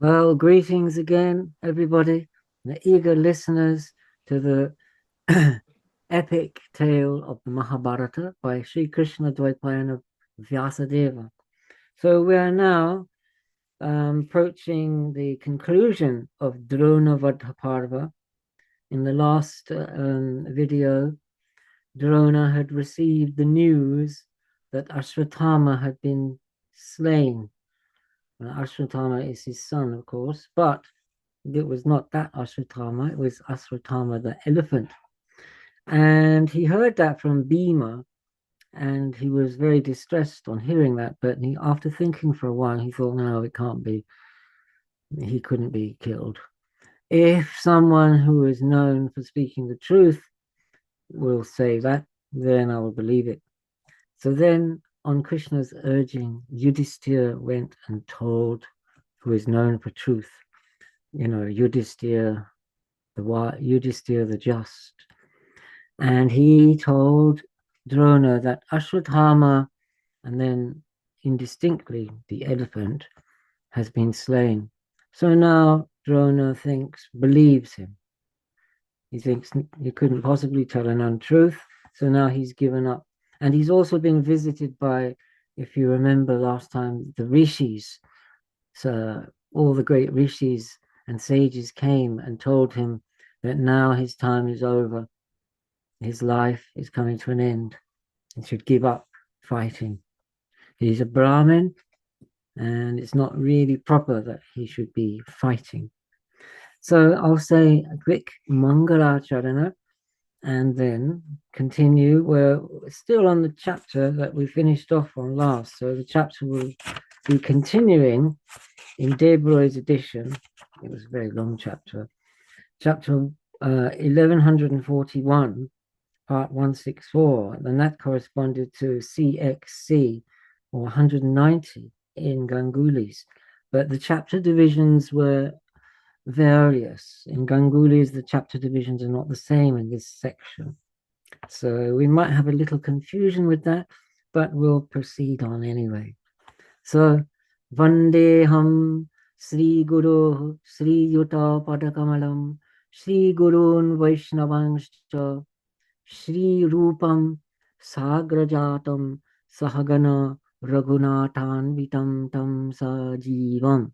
Well, greetings again, everybody, the eager listeners to the epic tale of the Mahabharata by Sri Krishna Dvaipayana Vyasadeva. So we are now approaching the conclusion of Drona Vadhaparva. In the last video, Drona had received the news that Ashwatthama had been slain. Ashwatthama is his son, of course, but it was not that Ashwatthama, it was Ashwatthama the elephant. And he heard that from Bhima, and he was very distressed on hearing that. But after thinking for a while, he thought, no, it can't be. He couldn't be killed. If someone who is known for speaking the truth will say that, then I will believe it. So then, on Krishna's urging, Yudhisthira went and told who is known for truth, Yudhisthira the just. And he told Drona that Ashwatthama, and then indistinctly the elephant, has been slain. So now Drona believes him. He thinks he couldn't possibly tell an untruth. So now he's given up. And he's also been visited by, if you remember last time, the rishis. So all the great rishis and sages came and told him that now his time is over. His life is coming to an end. He should give up fighting. He's a Brahmin, and it's not really proper that he should be fighting. So I'll say a quick Mangalacharana and then continue. We're still on the chapter that we finished off on last. So the chapter will be continuing in Debroy's edition. It was a very long chapter. Chapter 1141, part 164, and that corresponded to CXC, or 190 in Ganguli's. But the chapter divisions were various. In Ganguli's, the chapter divisions are not the same in this section. So we might have a little confusion with that, but we'll proceed on anyway. So, Vandeham Sri Guru Sri Yuta Padakamalam Sri Gurun Vaishnavanshcha Shri Rupam Sagrajatam Sahagana Raghunathanvitam Tam Sajivam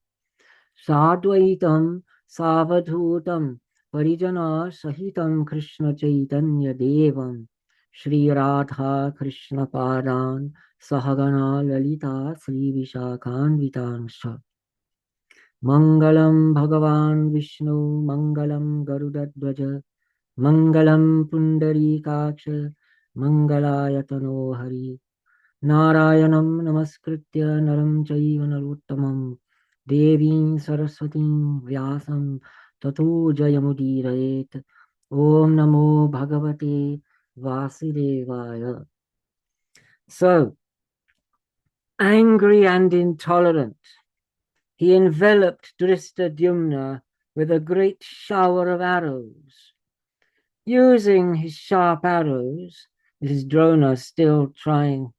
Sadvaitam Savadhutam Parijana Sahitam Krishna Chaitanya Devam Shri Radha Krishna Padan Sahagana Lalita Sri Vishakhanvitansha Mangalam Bhagavan Vishnu Mangalam Garudadvaja Mangalam Pundarikaksha Mangalayatano Hari Narayanam Namaskritya Naram Chaiva Narottamam Devim Saraswatim Vyasam Tato Jayamudirayet Om Namo Bhagavate Vasudevaya. So, angry and intolerant, he enveloped Drishtadyumna with a great shower of arrows. Using his sharp arrows, this is Drona still trying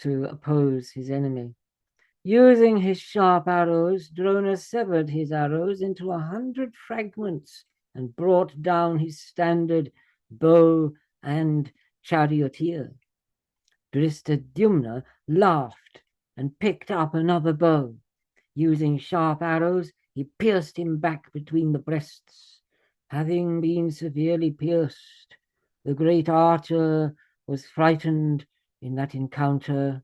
to oppose his enemy. Using his sharp arrows, Drona severed his arrows into 100 fragments and brought down his standard bow and charioteer. Drishtadyumna laughed and picked up another bow. Using sharp arrows, he pierced him back between the breasts. Having been severely pierced, the great archer was frightened in that encounter.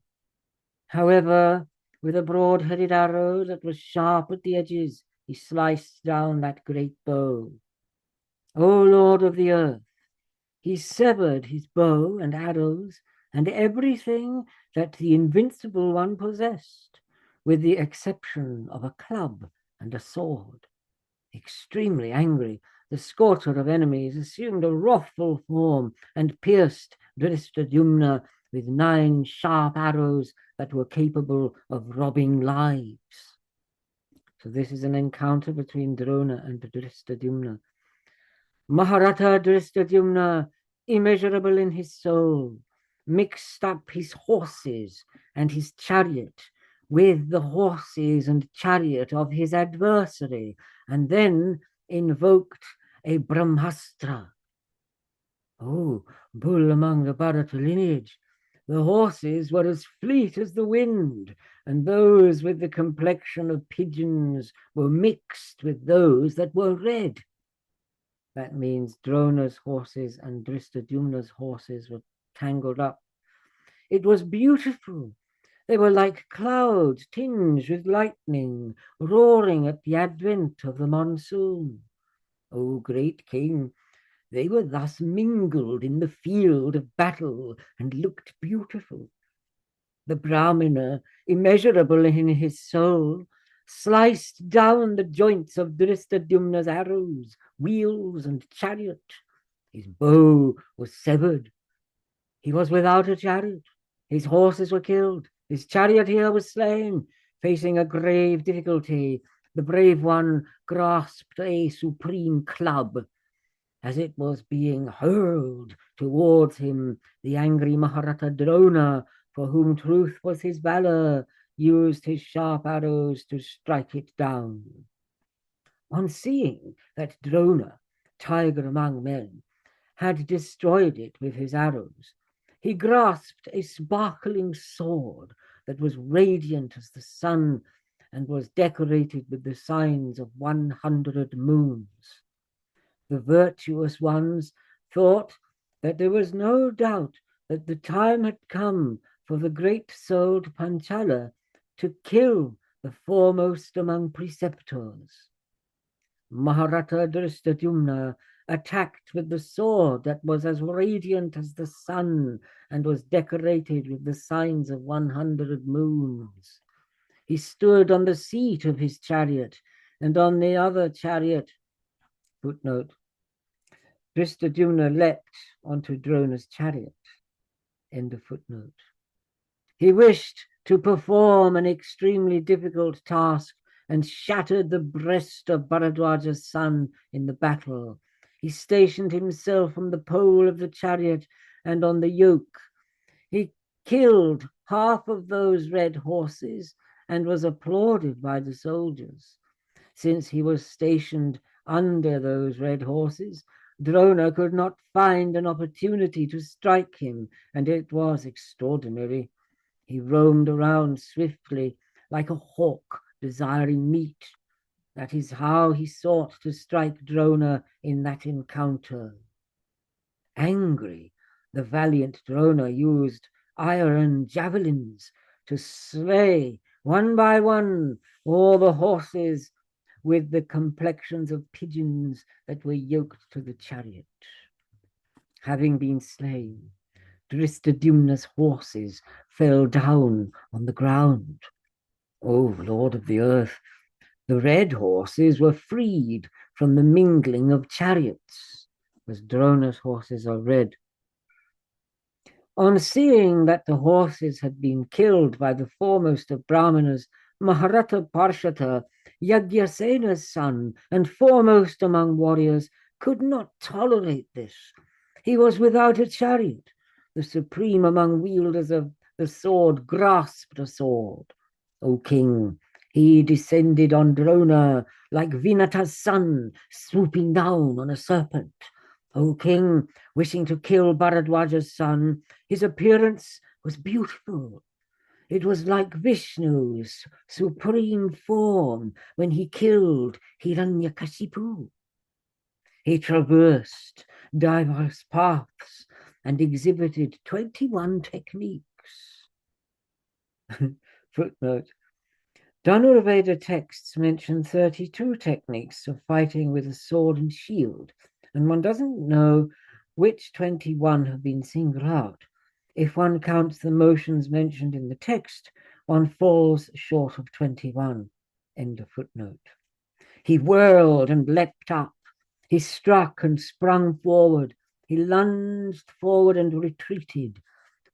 However, with a broad-headed arrow that was sharp at the edges, he sliced down that great bow. O Lord of the earth, he severed his bow and arrows and everything that the Invincible One possessed, with the exception of a club and a sword. Extremely angry, the scorcher of enemies assumed a wrathful form and pierced Drishtadyumna with 9 sharp arrows that were capable of robbing lives. So this is an encounter between Drona and Drishtadyumna. Maharata Drishtadyumna, immeasurable in his soul, mixed up his horses and his chariot with the horses and chariot of his adversary, and then invoked a Brahmastra. Oh, bull among the Bharata lineage. The horses were as fleet as the wind, and those with the complexion of pigeons were mixed with those that were red. That means Drona's horses and Drishtadyumna's horses were tangled up. It was beautiful. They were like clouds tinged with lightning, roaring at the advent of the monsoon. O great king, they were thus mingled in the field of battle and looked beautiful. The Brahmana, immeasurable in his soul, sliced down the joints of Drishtadyumna's arrows, wheels, and chariot. His bow was severed. He was without a chariot. His horses were killed. His charioteer was slain. Facing a grave difficulty, the brave one grasped a supreme club. As it was being hurled towards him, the angry Maharata Drona, for whom truth was his valor, used his sharp arrows to strike it down. On seeing that Drona, tiger among men, had destroyed it with his arrows, he grasped a sparkling sword that was radiant as the sun and was decorated with the signs of 100 moons. The virtuous ones thought that there was no doubt that the time had come for the great-souled Panchala to kill the foremost among preceptors. Maharata Drishtadyumna attacked with the sword that was as radiant as the sun and was decorated with the signs of 100 moons. He stood on the seat of his chariot, and on the other chariot, footnote, Drishtadyumna leapt onto Drona's chariot, end of footnote. He wished to perform an extremely difficult task and shattered the breast of Bharadwaja's son in the battle. He stationed himself on the pole of the chariot and on the yoke. He killed half of those red horses and was applauded by the soldiers. Since he was stationed under those red horses, Drona could not find an opportunity to strike him, and it was extraordinary. He roamed around swiftly like a hawk desiring meat. That is how he sought to strike Drona in that encounter. Angry, the valiant Drona used iron javelins to slay one by one all the horses with the complexions of pigeons that were yoked to the chariot. Having been slain, Drishtadyumna's horses fell down on the ground. O Lord of the earth, the red horses were freed from the mingling of chariots, as Drona's horses are red. On seeing that the horses had been killed by the foremost of Brahmanas, Maharata Parshata, Yagyasena's son and foremost among warriors, could not tolerate this. He was without a chariot. The supreme among wielders of the sword grasped a sword. O king, he descended on Drona like Vinata's son, swooping down on a serpent. O king, wishing to kill Bharadwaja's son, his appearance was beautiful. It was like Vishnu's supreme form when he killed Hiranyakashipu. He traversed diverse paths and exhibited 21 techniques. Footnote. Dhanurveda texts mention 32 techniques of fighting with a sword and shield, and one doesn't know which 21 have been singled out. If one counts the motions mentioned in the text, one falls short of 21. End of footnote. He whirled and leapt up. He struck and sprung forward. He lunged forward and retreated.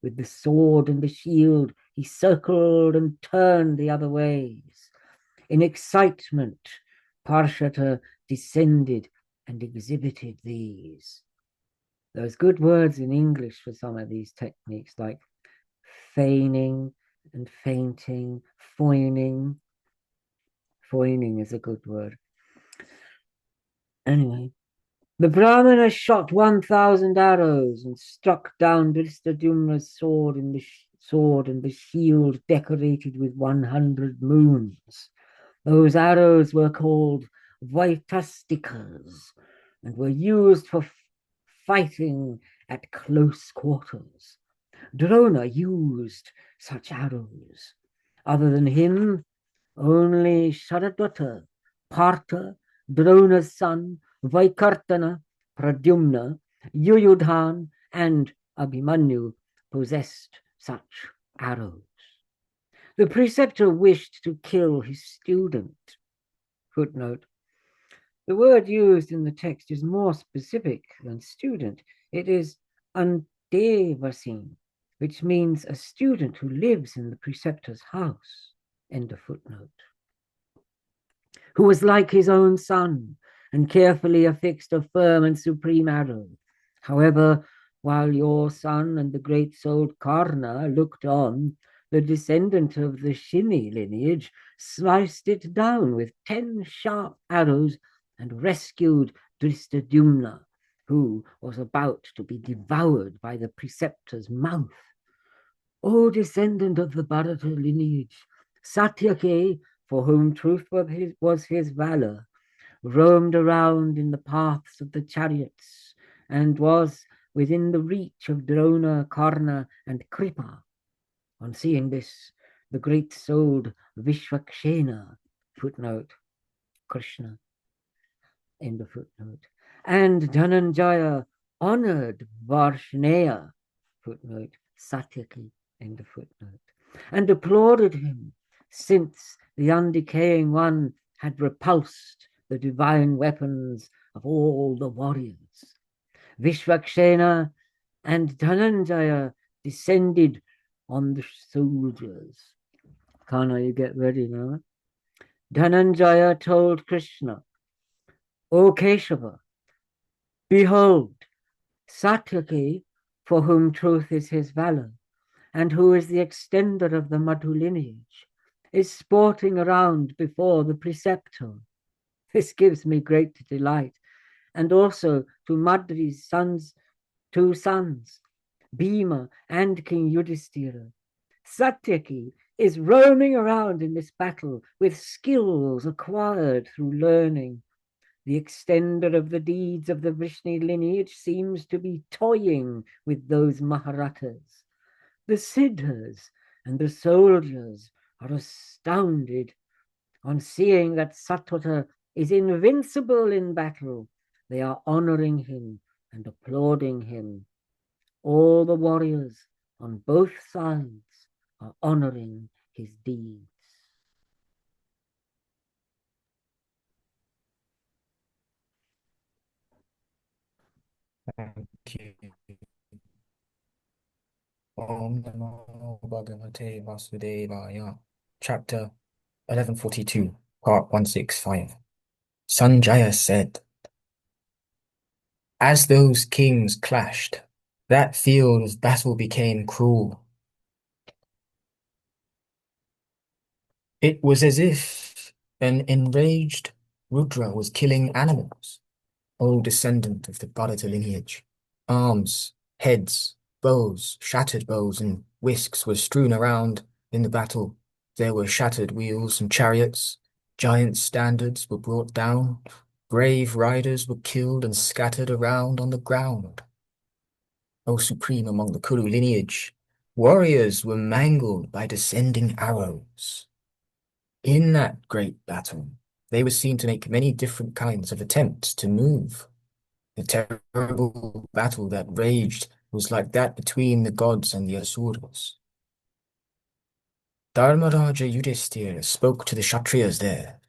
With the sword and the shield, he circled and turned the other ways. In excitement, Parshata descended and exhibited these. There's good words in English for some of these techniques, like feigning, and fainting, foining. Foining is a good word. Anyway, the Brahmana shot 1,000 arrows and struck down Dristadumna's sword and the shield decorated with 100 moons. Those arrows were called Vaitastikas and were used for fighting at close quarters. Drona used such arrows. Other than him, only Sharadvata, Partha, Drona's son, Vaikartana, Pradyumna, Yuyudhan, and Abhimanyu possessed such arrows. The preceptor wished to kill his student. Footnote. The word used in the text is more specific than student. It is antevasin, which means a student who lives in the preceptor's house. End of footnote. Who was like his own son and carefully affixed a firm and supreme arrow. However, while your son and the great-souled Karna looked on, the descendant of the Shini lineage sliced it down with 10 sharp arrows and rescued Dristadumna, who was about to be devoured by the preceptor's mouth. O descendant of the Bharata lineage, Satyaki, for whom truth was his valor, roamed around in the paths of the chariots and was within the reach of Drona, Karna, and Kripa. On seeing this, the great-souled Vishvakshena, footnote, Krishna, end of footnote, and Dhananjaya honored Varshneya, footnote, Satyaki, end of footnote, and applauded him, since the undecaying one had repulsed the divine weapons of all the warriors. Vishvakshena and Dhananjaya descended on the soldiers. Kana, you get ready now. Dhananjaya told Krishna, O Keshava, behold, Satyaki, for whom truth is his valor, and who is the extender of the Madhu lineage, is sporting around before the preceptor. This gives me great delight, and also to Madri's two sons, Bhima and King Yudhishthira. Satyaki is roaming around in this battle with skills acquired through learning. The extender of the deeds of the Vrishni lineage seems to be toying with those Maharatas. The Siddhas and the soldiers are astounded on seeing that Satvata is invincible in battle. They are honoring him and applauding him. All the warriors on both sides are honoring his deeds. Thank you. Om Namo Bhagavate Vasudevaya. Chapter 1142, Part 165. Sanjaya said, as those kings clashed, that field of battle became cruel. It was as if an enraged Rudra was killing animals. O descendant of the Bharata lineage, arms, heads, bows, shattered bows, and whisks were strewn around in the battle. There were shattered wheels and chariots, giant standards were brought down, brave riders were killed and scattered around on the ground. O supreme among the Kuru lineage, warriors were mangled by descending arrows. In that great battle, they were seen to make many different kinds of attempts to move. The terrible battle that raged was like that between the gods and the Asuras. Dharmaraja Yudhishthira spoke to the Kshatriyas there.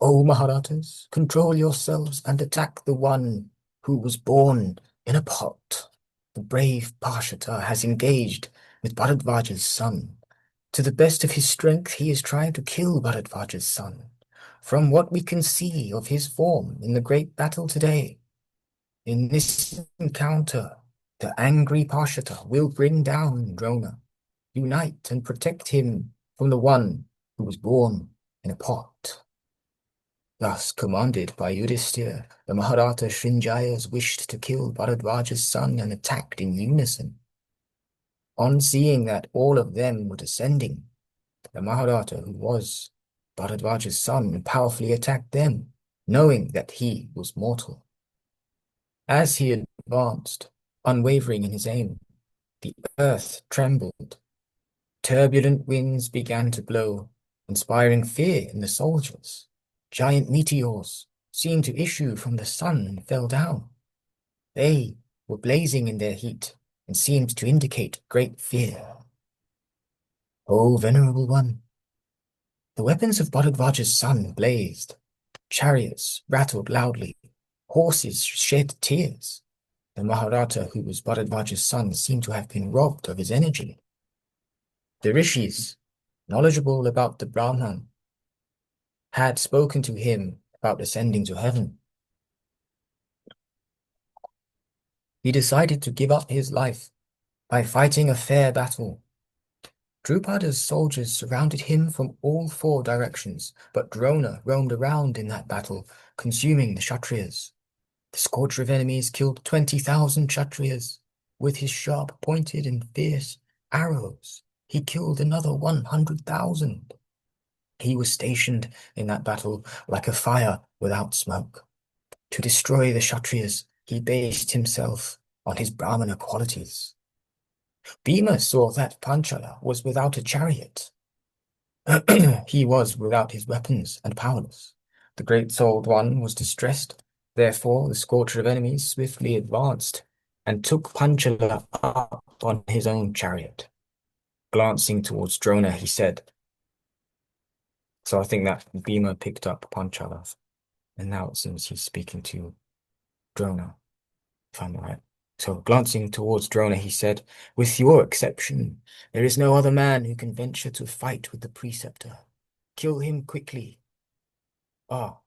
O Maharatas, control yourselves and attack the one who was born in a pot. The brave Parshata has engaged with Bharadvaja's son. To the best of his strength, he is trying to kill Bharadvaja's son. From what we can see of his form in the great battle today, in this encounter, the angry Parshata will bring down Drona. unite and protect him from the one who was born in a pot. Thus commanded by Yudhisthira, the Mahabharata Srinjayas wished to kill Bharadwaja's son and attacked in unison. On seeing that all of them were descending, the Mahabharata, who was Bharadwaja's son, powerfully attacked them, knowing that he was mortal. As he advanced, unwavering in his aim, the earth trembled. Turbulent winds began to blow, inspiring fear in the soldiers. Giant meteors seemed to issue from the sun and fell down. They were blazing in their heat and seemed to indicate great fear. O Venerable One, the weapons of Bharadwaja's son blazed. Chariots rattled loudly. Horses shed tears. The Mahabharata, who was Bharadwaja's son, seemed to have been robbed of his energy. The rishis, knowledgeable about the Brahman, had spoken to him about ascending to heaven. He decided to give up his life by fighting a fair battle. Drupada's soldiers surrounded him from all four directions, but Drona roamed around in that battle, consuming the Kshatriyas. The scorcher of enemies killed 20,000 Kshatriyas. With his sharp, pointed, and fierce arrows, he killed another 100,000. He was stationed in that battle like a fire without smoke. To destroy the Kshatriyas, he based himself on his Brahmana qualities. Bhima saw that Panchala was without a chariot. He was without his weapons and powerless. The great-souled one was distressed. Therefore, the scorcher of enemies swiftly advanced and took Panchala up on his own chariot. Glancing towards Drona, he said, so I think that Bhima picked up Panchala, and now it seems he's speaking to Drona, if I'm right. So, glancing towards Drona, he said, with your exception, there is no other man who can venture to fight with the preceptor. Kill him quickly. Ah,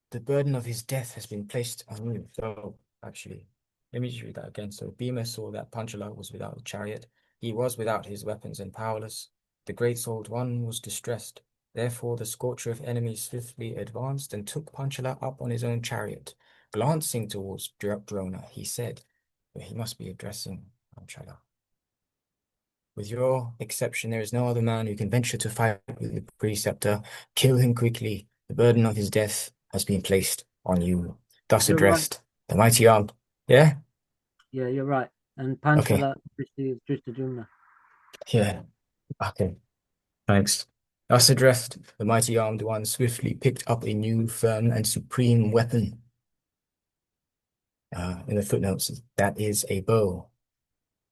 the burden of his death has been placed on you. So, actually, let me just read that again. So, Bhima saw that Panchala was without a chariot. He was without his weapons and powerless. The great-souled one was distressed. Therefore, the scorcher of enemies swiftly advanced and took Panchala up on his own chariot. Glancing towards Drona, he said, but he must be addressing Panchala. With your exception, there is no other man who can venture to fight with the preceptor. Kill him quickly. The burden of his death has been placed on you. Thus You're right. addressed the mighty arm. Yeah? Yeah, you're right. And Okay. Panchala is Drishtajumna. Yeah. Okay. Thanks. Thus addressed, the mighty armed one swiftly picked up a new, firm, and supreme weapon. In the footnotes, that is a bow.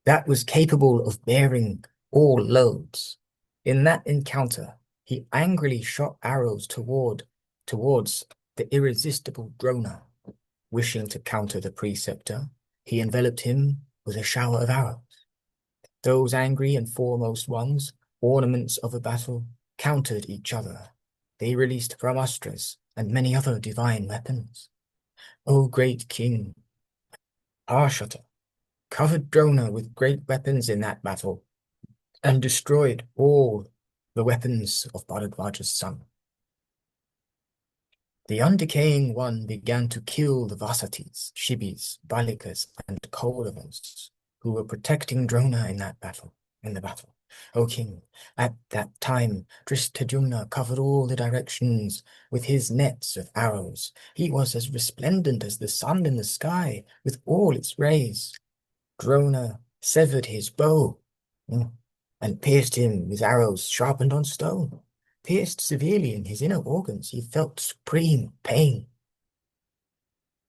That was capable of bearing all loads. In that encounter, he angrily shot arrows towards the irresistible Drona. Wishing to counter the preceptor, he enveloped him with a shower of arrows. Those angry and foremost ones, ornaments of a battle, countered each other. They released brahmastras and many other divine weapons. O great king, Harshata covered Drona with great weapons in that battle and destroyed all the weapons of Bharadwaja's son. The undecaying one began to kill the Vasatis, Shibis, Balikas, and Kauravas, who were protecting Drona in the battle. O king, at that time Drishtajumna covered all the directions with his nets of arrows. He was as resplendent as the sun in the sky, with all its rays. Drona severed his bow and pierced him with arrows sharpened on stone. Pierced severely in his inner organs, he felt supreme pain.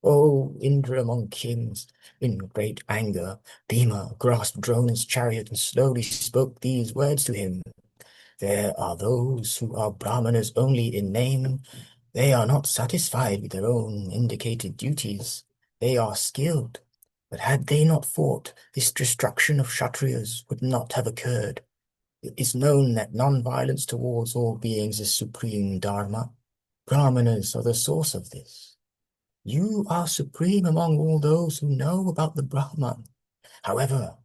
O Indra among kings, in great anger, Bhima grasped Drona's chariot and slowly spoke these words to him. There are those who are Brahmanas only in name. They are not satisfied with their own indicated duties. They are skilled. But had they not fought, this destruction of Kshatriyas would not have occurred. It is known that non-violence towards all beings is supreme dharma. Brahmanas are the source of this. You are supreme among all those who know about the Brahman. However,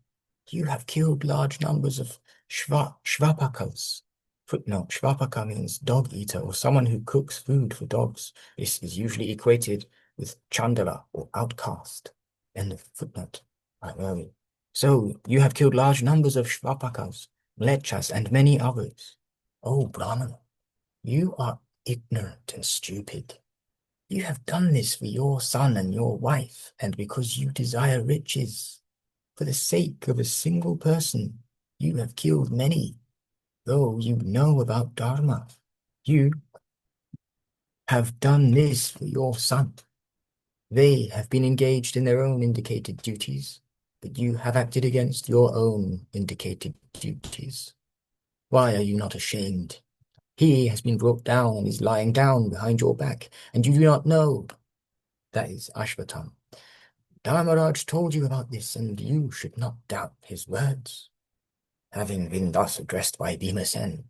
You have killed large numbers of Shvapakas. Footnote, Shvapaka means dog eater or someone who cooks food for dogs. This is usually equated with Chandala or outcast. End of footnote. Right, where are we? So, you have killed large numbers of Shvapakas, Mlechas, and many others. Oh, Brahmana, you are ignorant and stupid. You have done this for your son and your wife, and because you desire riches. For the sake of a single person, you have killed many, though you know about Dharma. You have done this for your son. They have been engaged in their own indicated duties, but you have acted against your own indicated duties. Why are you not ashamed? He has been brought down and is lying down behind your back, and you do not know. That is Ashvatam. Dharmaraj told you about this, and you should not doubt his words. Having been thus addressed by Bhimasen,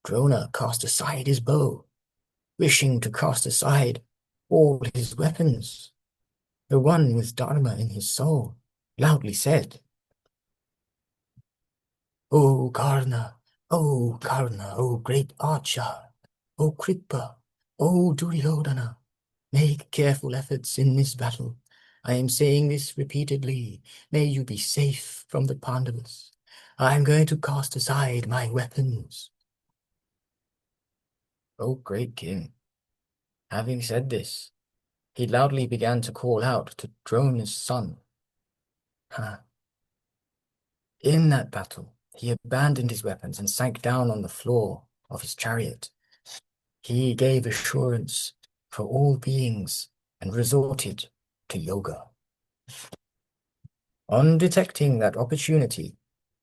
Drona cast aside his bow, wishing to cast aside all his weapons. The one with Dharma in his soul loudly said, O Karna, O Karna, O great archer, O Kripa, O Duryodhana, make careful efforts in this battle. I am saying this repeatedly. May you be safe from the Pandavas. I am going to cast aside my weapons. O great king, having said this, he loudly began to call out to Drona's son. In that battle, he abandoned his weapons and sank down on the floor of his chariot. He gave assurance for all beings and resorted to yoga. On detecting that opportunity,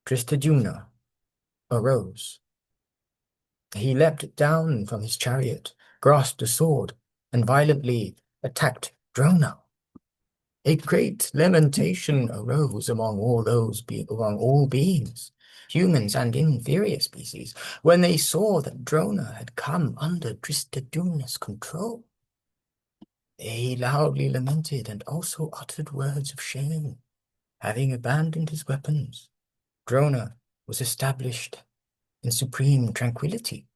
Dristadumna arose. He leapt down from his chariot, grasped a sword, and violently attacked Drona. A great lamentation arose among all beings, humans and inferior species, when they saw that Drona had come under Dristadumna's control. They loudly lamented and also uttered words of shame. Having abandoned his weapons, Drona was established in supreme tranquility.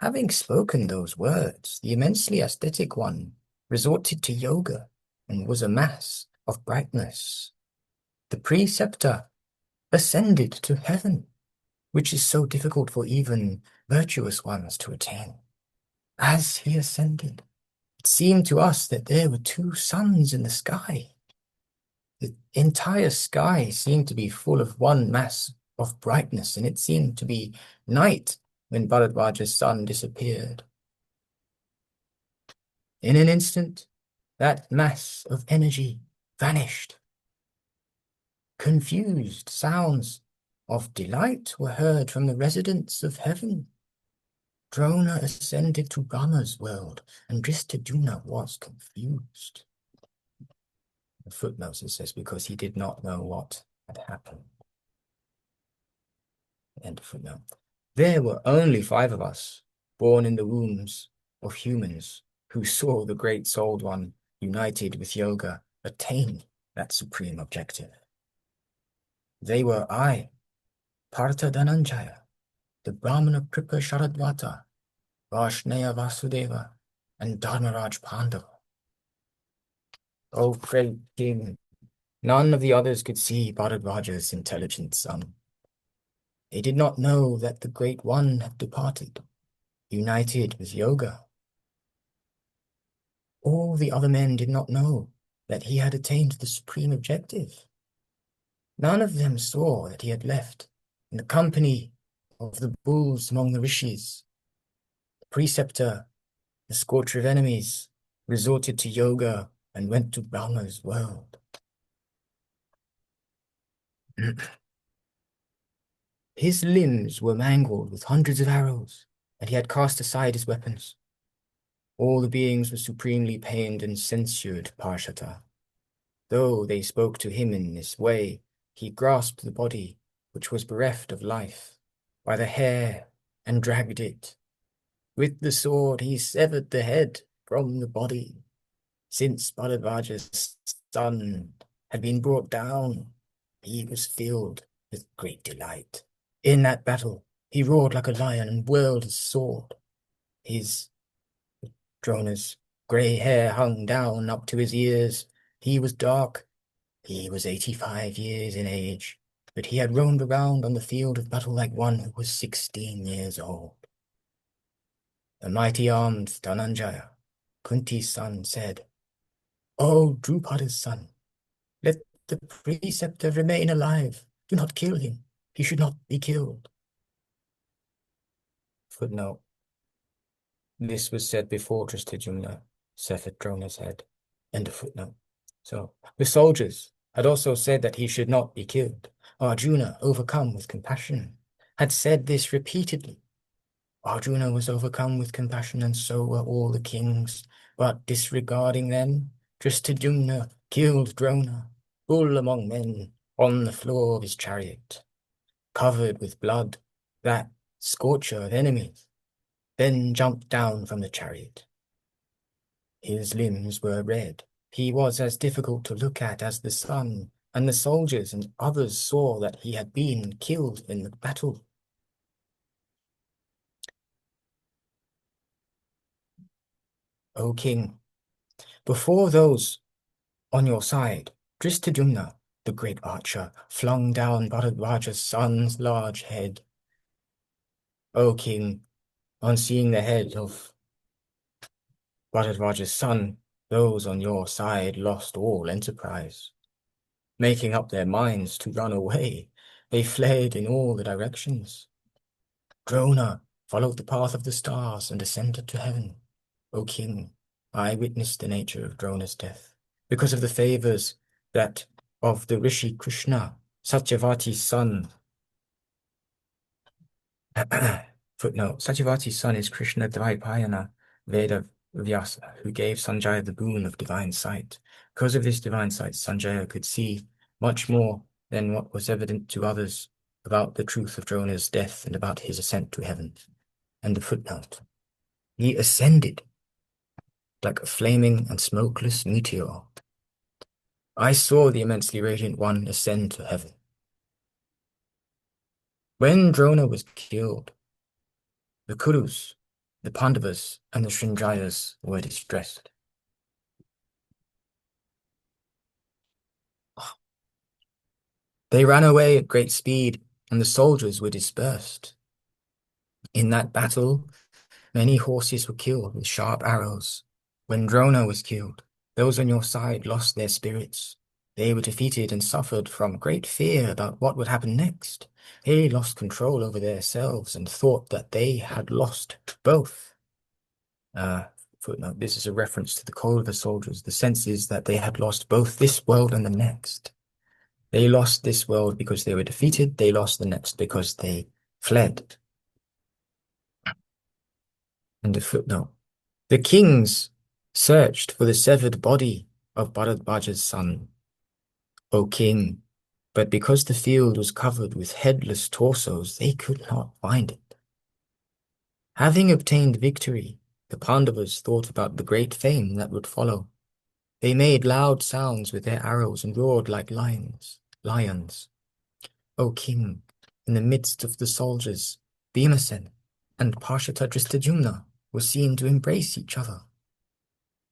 Having spoken those words, the immensely aesthetic one resorted to yoga and was a mass of brightness. The preceptor ascended to heaven, which is so difficult for even virtuous ones to attain. As he ascended, it seemed to us that there were two suns in the sky. The entire sky seemed to be full of one mass of brightness, and it seemed to be night when Bharadwaja's sun disappeared. In an instant, that mass of energy vanished. Confused sounds of delight were heard from the residents of heaven. Drona ascended to Brahma's world, and Dristadumna was confused. The footnote says because he did not know what had happened. End of footnote. There were only 5 of us, born in the wombs of humans, who saw the great souled one united with yoga attain that supreme objective. They were I, Partha Dhananjaya, the Brahmana Kripa Sharadvata, Varshnaya Vasudeva, and Dharmaraj Pandava. O great king, none of the others could see Bharadwaja's intelligent son. They did not know that the great one had departed, united with yoga. All the other men did not know that he had attained the supreme objective. None of them saw that he had left in the company of the bulls among the rishis. The preceptor, the scorcher of enemies, resorted to yoga and went to Brahma's world. His limbs were mangled with hundreds of arrows, and he had cast aside his weapons. All the beings were supremely pained and censured Parshata. Though they spoke to him in this way, he grasped the body, which was bereft of life, by the hair and dragged it. With the sword he severed the head from the body. Since Bharadwaja's son had been brought down, he was filled with great delight. In that battle, he roared like a lion and whirled his sword. His Drona's grey hair hung down up to his ears. He was dark. He was 85 years in age, but he had roamed around on the field of battle like one who was 16 years old. The mighty armed Dhananjaya, Kunti's son, said, "O Drupada's son, let the preceptor remain alive. Do not kill him. He should not be killed." Footnote. This was said before Dristadumna severed Drona's head. End of footnote. So the soldiers had also said that he should not be killed. Arjuna, overcome with compassion, had said this repeatedly. Arjuna was overcome with compassion, and so were all the kings. But disregarding them, Dristadumna killed Drona, bull among men, on the floor of his chariot, covered with blood, that scorcher of enemies, then jumped down from the chariot. His limbs were red. He was as difficult to look at as the sun, and the soldiers and others saw that he had been killed in the battle. O king, before those on your side, Dristadumna, the great archer, flung down Bharadwaja's son's large head. O king, on seeing the head of Bharadwaja's son, those on your side lost all enterprise. Making up their minds to run away, they fled in all the directions. Drona followed the path of the stars and ascended to heaven. O king, I witnessed the nature of Drona's death, because of the favors that of the Rishi Krishna, Satyavati's son. Footnote, Satyavati's son is Krishna Dvaipayana Veda Vyasa, who gave Sanjaya the boon of divine sight. Because of this divine sight, Sanjaya could see much more than what was evident to others about the truth of Drona's death and about his ascent to heaven. And the footnote, he ascended like a flaming and smokeless meteor. I saw the immensely radiant one ascend to heaven. When Drona was killed, the Kurus, the Pandavas, and the Srinjayas were distressed. They ran away at great speed, and the soldiers were dispersed. In that battle, many horses were killed with sharp arrows. When Drona was killed, those on your side lost their spirits. They were defeated and suffered from great fear about what would happen next. They lost control over themselves and thought that they had lost both. Footnote, this is a reference to the Kauravas soldiers. The sense is that they had lost both this world and the next. They lost this world because they were defeated. They lost the next because they fled. And a footnote. The kings searched for the severed body of Bharadwaja's son, O king, but because the field was covered with headless torsos, they could not find it. Having obtained victory, the Pandavas thought about the great fame that would follow. They made loud sounds with their arrows and roared like lions. O king, in the midst of the soldiers, Bhimasen and Parshata Dristadumna were seen to embrace each other.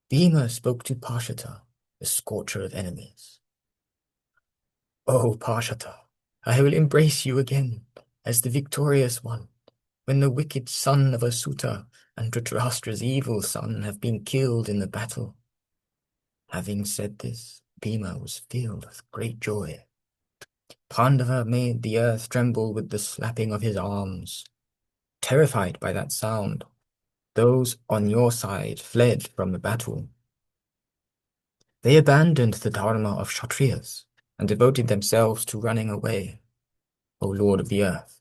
Bhima spoke to Parshata, the scorcher of enemies. O Parshata, I will embrace you again as the victorious one, when the wicked son of Asuta and Dhritarashtra's evil son have been killed in the battle. Having said this, Bhima was filled with great joy. Pandava made the earth tremble with the slapping of his arms. Terrified by that sound, those on your side fled from the battle. They abandoned the dharma of Kshatriyas and devoted themselves to running away, O Lord of the earth.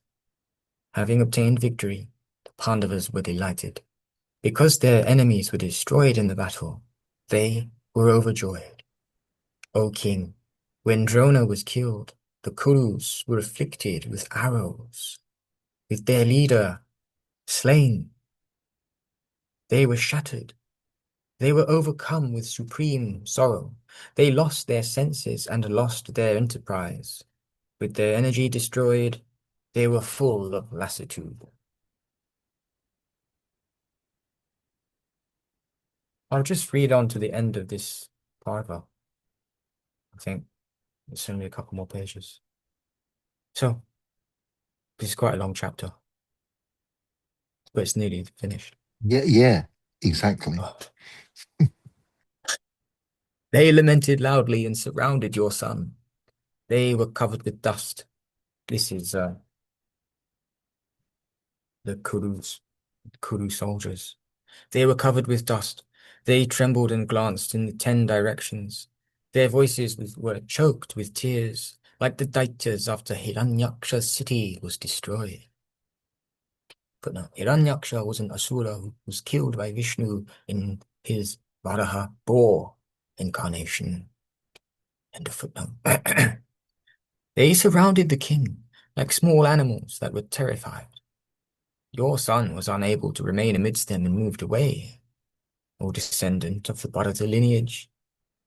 Having obtained victory, the Pandavas were delighted. Because their enemies were destroyed in the battle, they were overjoyed. O king, when Drona was killed, the Kurus were afflicted with arrows. With their leader slain, they were shattered. They were overcome with supreme sorrow. They lost their senses and lost their enterprise. With their energy destroyed, they were full of lassitude. I'll just read on to the end of this paragraph. I think it's only a couple more pages. So, this is quite a long chapter, but it's nearly finished. Yeah, yeah, exactly. Oh. They lamented loudly and surrounded your son. They were covered with dust. This is the Kuru soldiers. They were covered with dust. They trembled and glanced in the 10 directions. Their voices were choked with tears, like the Daityas after Hiranyaksha's city was destroyed. But no, Hiranyaksha was an Asura who was killed by Vishnu in his Varaha boar incarnation. End of footnote. They surrounded the king like small animals that were terrified. Your son was unable to remain amidst them and moved away. O descendant of the Bharata lineage,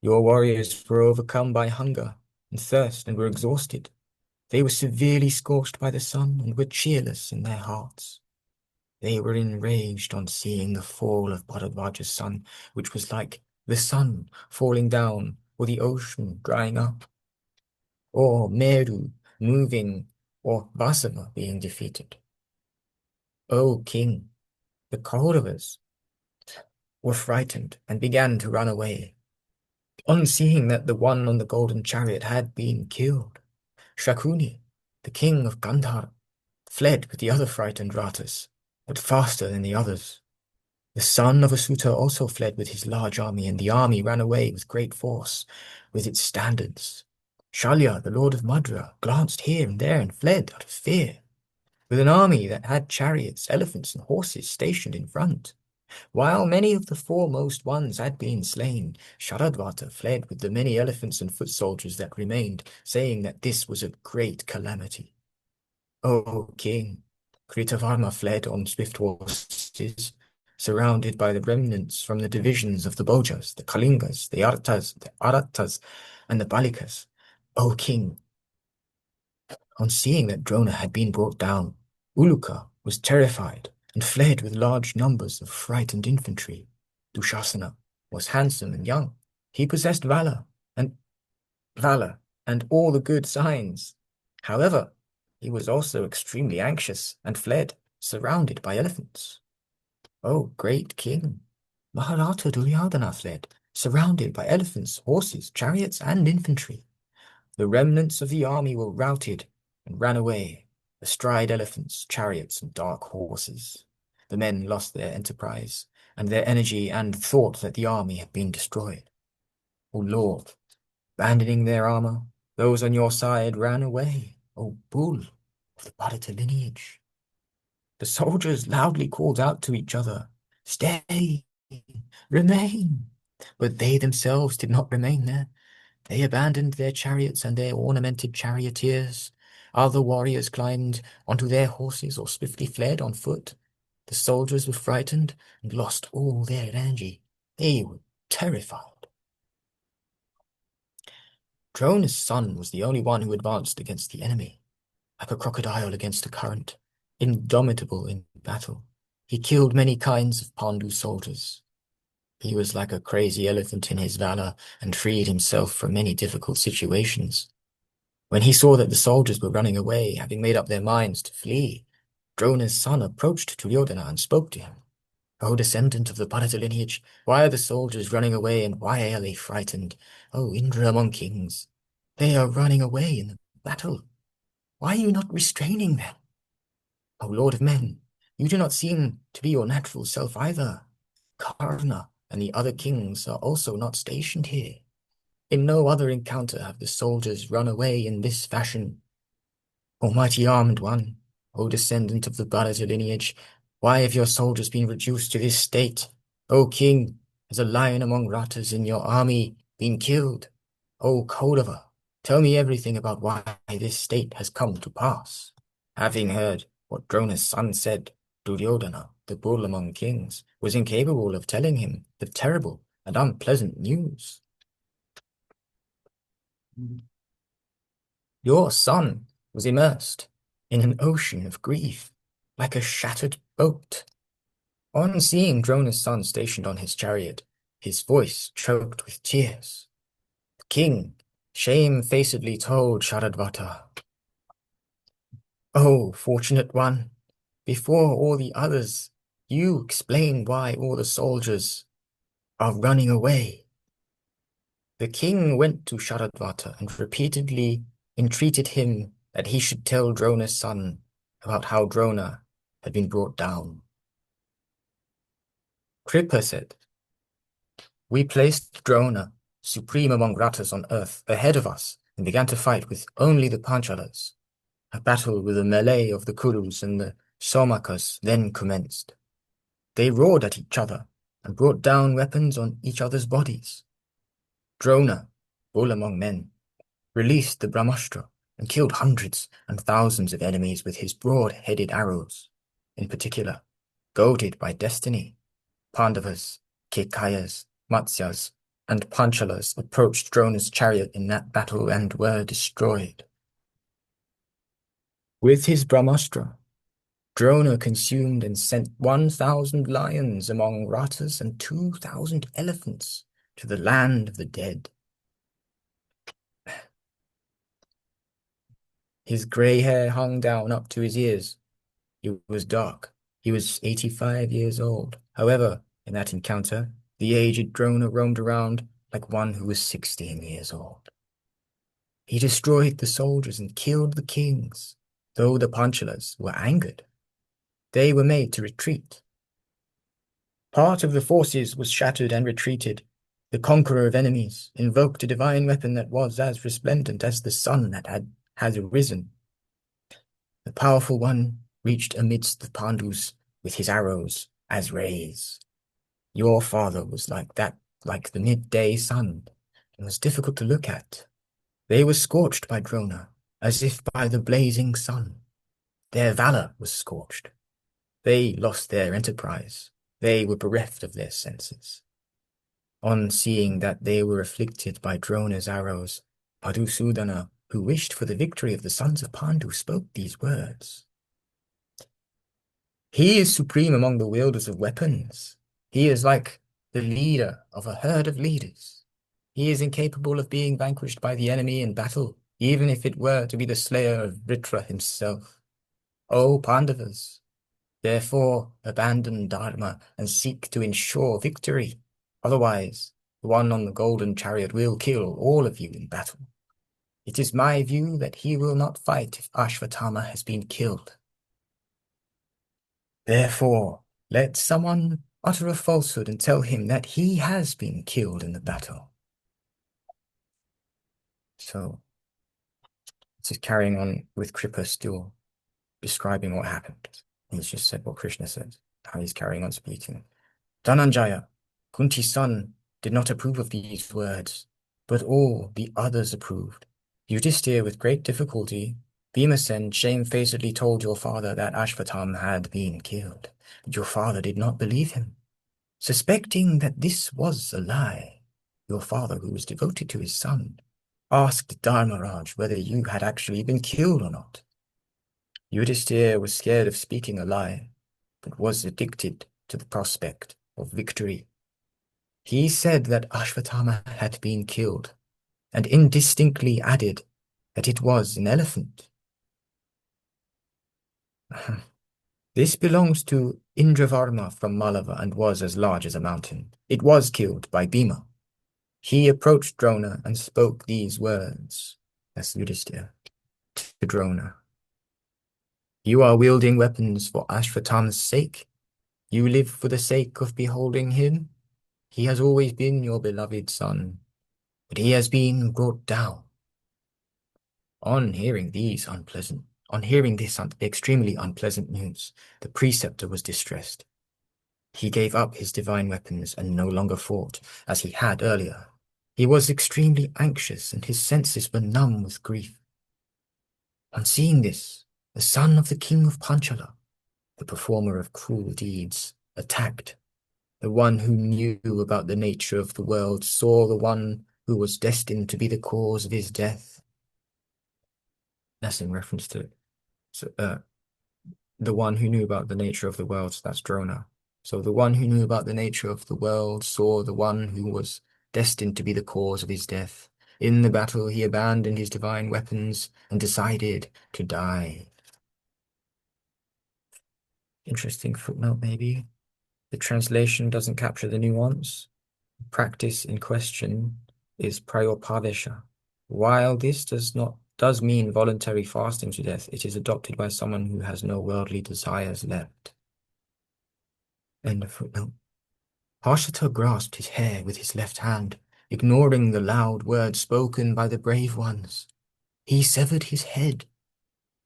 your warriors were overcome by hunger and thirst and were exhausted. They were severely scorched by the sun and were cheerless in their hearts. They were enraged on seeing the fall of Bharadwaja's son, which was like the sun falling down or the ocean drying up, or Meru moving, or Vasava being defeated. O king, the Kauravas were frightened and began to run away. On seeing that the one on the golden chariot had been killed, Shakuni, the king of Gandhar, fled with the other frightened Ratas, but faster than the others. The son of Asuta also fled with his large army, and the army ran away with great force, with its standards. Shalya, the lord of Madra, glanced here and there and fled out of fear, with an army that had chariots, elephants, and horses stationed in front. While many of the foremost ones had been slain, Sharadvata fled with the many elephants and foot soldiers that remained, saying that this was a great calamity. O king, Kritavarma fled on swift horses, surrounded by the remnants from the divisions of the Bojas, the Kalingas, the Artas, the Aratas, and the Balikas. O king, on seeing that Drona had been brought down, Uluka was terrified and fled with large numbers of frightened infantry. Dushasana was handsome and young. He possessed valor and all the good signs. However, he was also extremely anxious and fled, surrounded by elephants. O great king, Maharata Duryodhana fled, surrounded by elephants, horses, chariots, and infantry. The remnants of the army were routed and ran away, astride elephants, chariots, and dark horses. The men lost their enterprise and their energy and thought that the army had been destroyed. O Lord, abandoning their armor, those on your side ran away. O bull of the Bharata lineage. The soldiers loudly called out to each other, "Stay, remain." But they themselves did not remain there. They abandoned their chariots and their ornamented charioteers. Other warriors climbed onto their horses or swiftly fled on foot. The soldiers were frightened and lost all their energy. They were terrified. Drona's son was the only one who advanced against the enemy, like a crocodile against a current, indomitable in battle. He killed many kinds of Pandu soldiers. He was like a crazy elephant in his valor and freed himself from many difficult situations. When he saw that the soldiers were running away, having made up their minds to flee, Drona's son approached Duryodhana and spoke to him. O descendant of the Bharata lineage, why are the soldiers running away and why are they frightened? O Indra among kings, they are running away in the battle. Why are you not restraining them? O Lord of men, you do not seem to be your natural self either. Karna and the other kings are also not stationed here. In no other encounter have the soldiers run away in this fashion. Almighty armed one, O descendant of the Bharata lineage, why have your soldiers been reduced to this state? O king, has a lion among Ratas in your army been killed? O Kaurava, tell me everything about why this state has come to pass. Having heard what Drona's son said, Duryodhana, the bull among kings, was incapable of telling him the terrible and unpleasant news. Your son was immersed in an ocean of grief, like a shattered boat. On seeing Drona's son stationed on his chariot, his voice choked with tears. The king shamefacedly told Sharadvata, "Oh, fortunate one, before all the others, you explain why all the soldiers are running away." The king went to Sharadvata and repeatedly entreated him that he should tell Drona's son about how Drona had been brought down. Kripa said, "We placed Drona, supreme among Ratas on earth, ahead of us and began to fight with only the Panchalas. A battle with the melee of the Kurus and the Somakas then commenced. They roared at each other and brought down weapons on each other's bodies. Drona, bull among men, released the Brahmastra and killed hundreds and thousands of enemies with his broad-headed arrows. In particular, goaded by destiny, Pandavas, Kekayas, Matsyas, and Panchalas approached Drona's chariot in that battle and were destroyed. With his Brahmastra, Drona consumed and sent 1,000 lions among Ratas and 2,000 elephants to the land of the dead. His grey hair hung down up to his ears. It was dark. He was 85 years old. However, in that encounter, the aged Drona roamed around like one who was 16 years old. He destroyed the soldiers and killed the kings, though the Panchalas were angered. They were made to retreat. Part of the forces was shattered and retreated. The conqueror of enemies invoked a divine weapon that was as resplendent as the sun that had arisen. The powerful one reached amidst the Pandus with his arrows as rays. Your father was like that, like the midday sun, and was difficult to look at. They were scorched by Drona, as if by the blazing sun. Their valor was scorched. They lost their enterprise. They were bereft of their senses. On seeing that they were afflicted by Drona's arrows, Madhusudana, who wished for the victory of the sons of Pandu, spoke these words. He is supreme among the wielders of weapons. He is like the leader of a herd of leaders. He is incapable of being vanquished by the enemy in battle, even if it were to be the slayer of Vritra himself. O Pandavas, therefore abandon Dharma and seek to ensure victory. Otherwise, the one on the golden chariot will kill all of you in battle. It is my view that he will not fight if Ashvatthama has been killed. Therefore, let someone utter a falsehood and tell him that he has been killed in the battle." So, this is carrying on with Kripa still describing what happened. He's just said what Krishna said, how he's carrying on speaking. Dhananjaya, Kunti's son, did not approve of these words, but all the others approved. Yudhisthira, with great difficulty, Bhimasen shamefacedly told your father that Ashvatham had been killed, but your father did not believe him. Suspecting that this was a lie, your father, who was devoted to his son, asked Dharmaraj whether you had actually been killed or not. Yudhisthira was scared of speaking a lie, but was addicted to the prospect of victory. He said that Ashvatthama had been killed, and indistinctly added that it was an elephant. This belongs to Indravarma from Malava and was as large as a mountain. It was killed by Bhima. He approached Drona and spoke these words. That's Yudhisthira to Drona. You are wielding weapons for Ashvatthama's sake. You live for the sake of beholding him. He has always been your beloved son, but he has been brought down. On hearing this extremely unpleasant news, the preceptor was distressed. He gave up his divine weapons and no longer fought, as he had earlier. He was extremely anxious, and his senses were numb with grief. On seeing this, the son of the king of Panchala, the performer of cruel deeds, attacked. The one who knew about the nature of the world saw the one who was destined to be the cause of his death. That's in reference to the one who knew about the nature of the world. So that's Drona. So the one who knew about the nature of the world saw the one who was destined to be the cause of his death. In the battle, he abandoned his divine weapons and decided to die. Interesting footnote, maybe. The translation doesn't capture the nuance. Practice in question is prayopadesha. While this does mean voluntary fasting to death, it is adopted by someone who has no worldly desires left. End of footnote. Harshata grasped his hair with his left hand, ignoring the loud words spoken by the brave ones. He severed his head.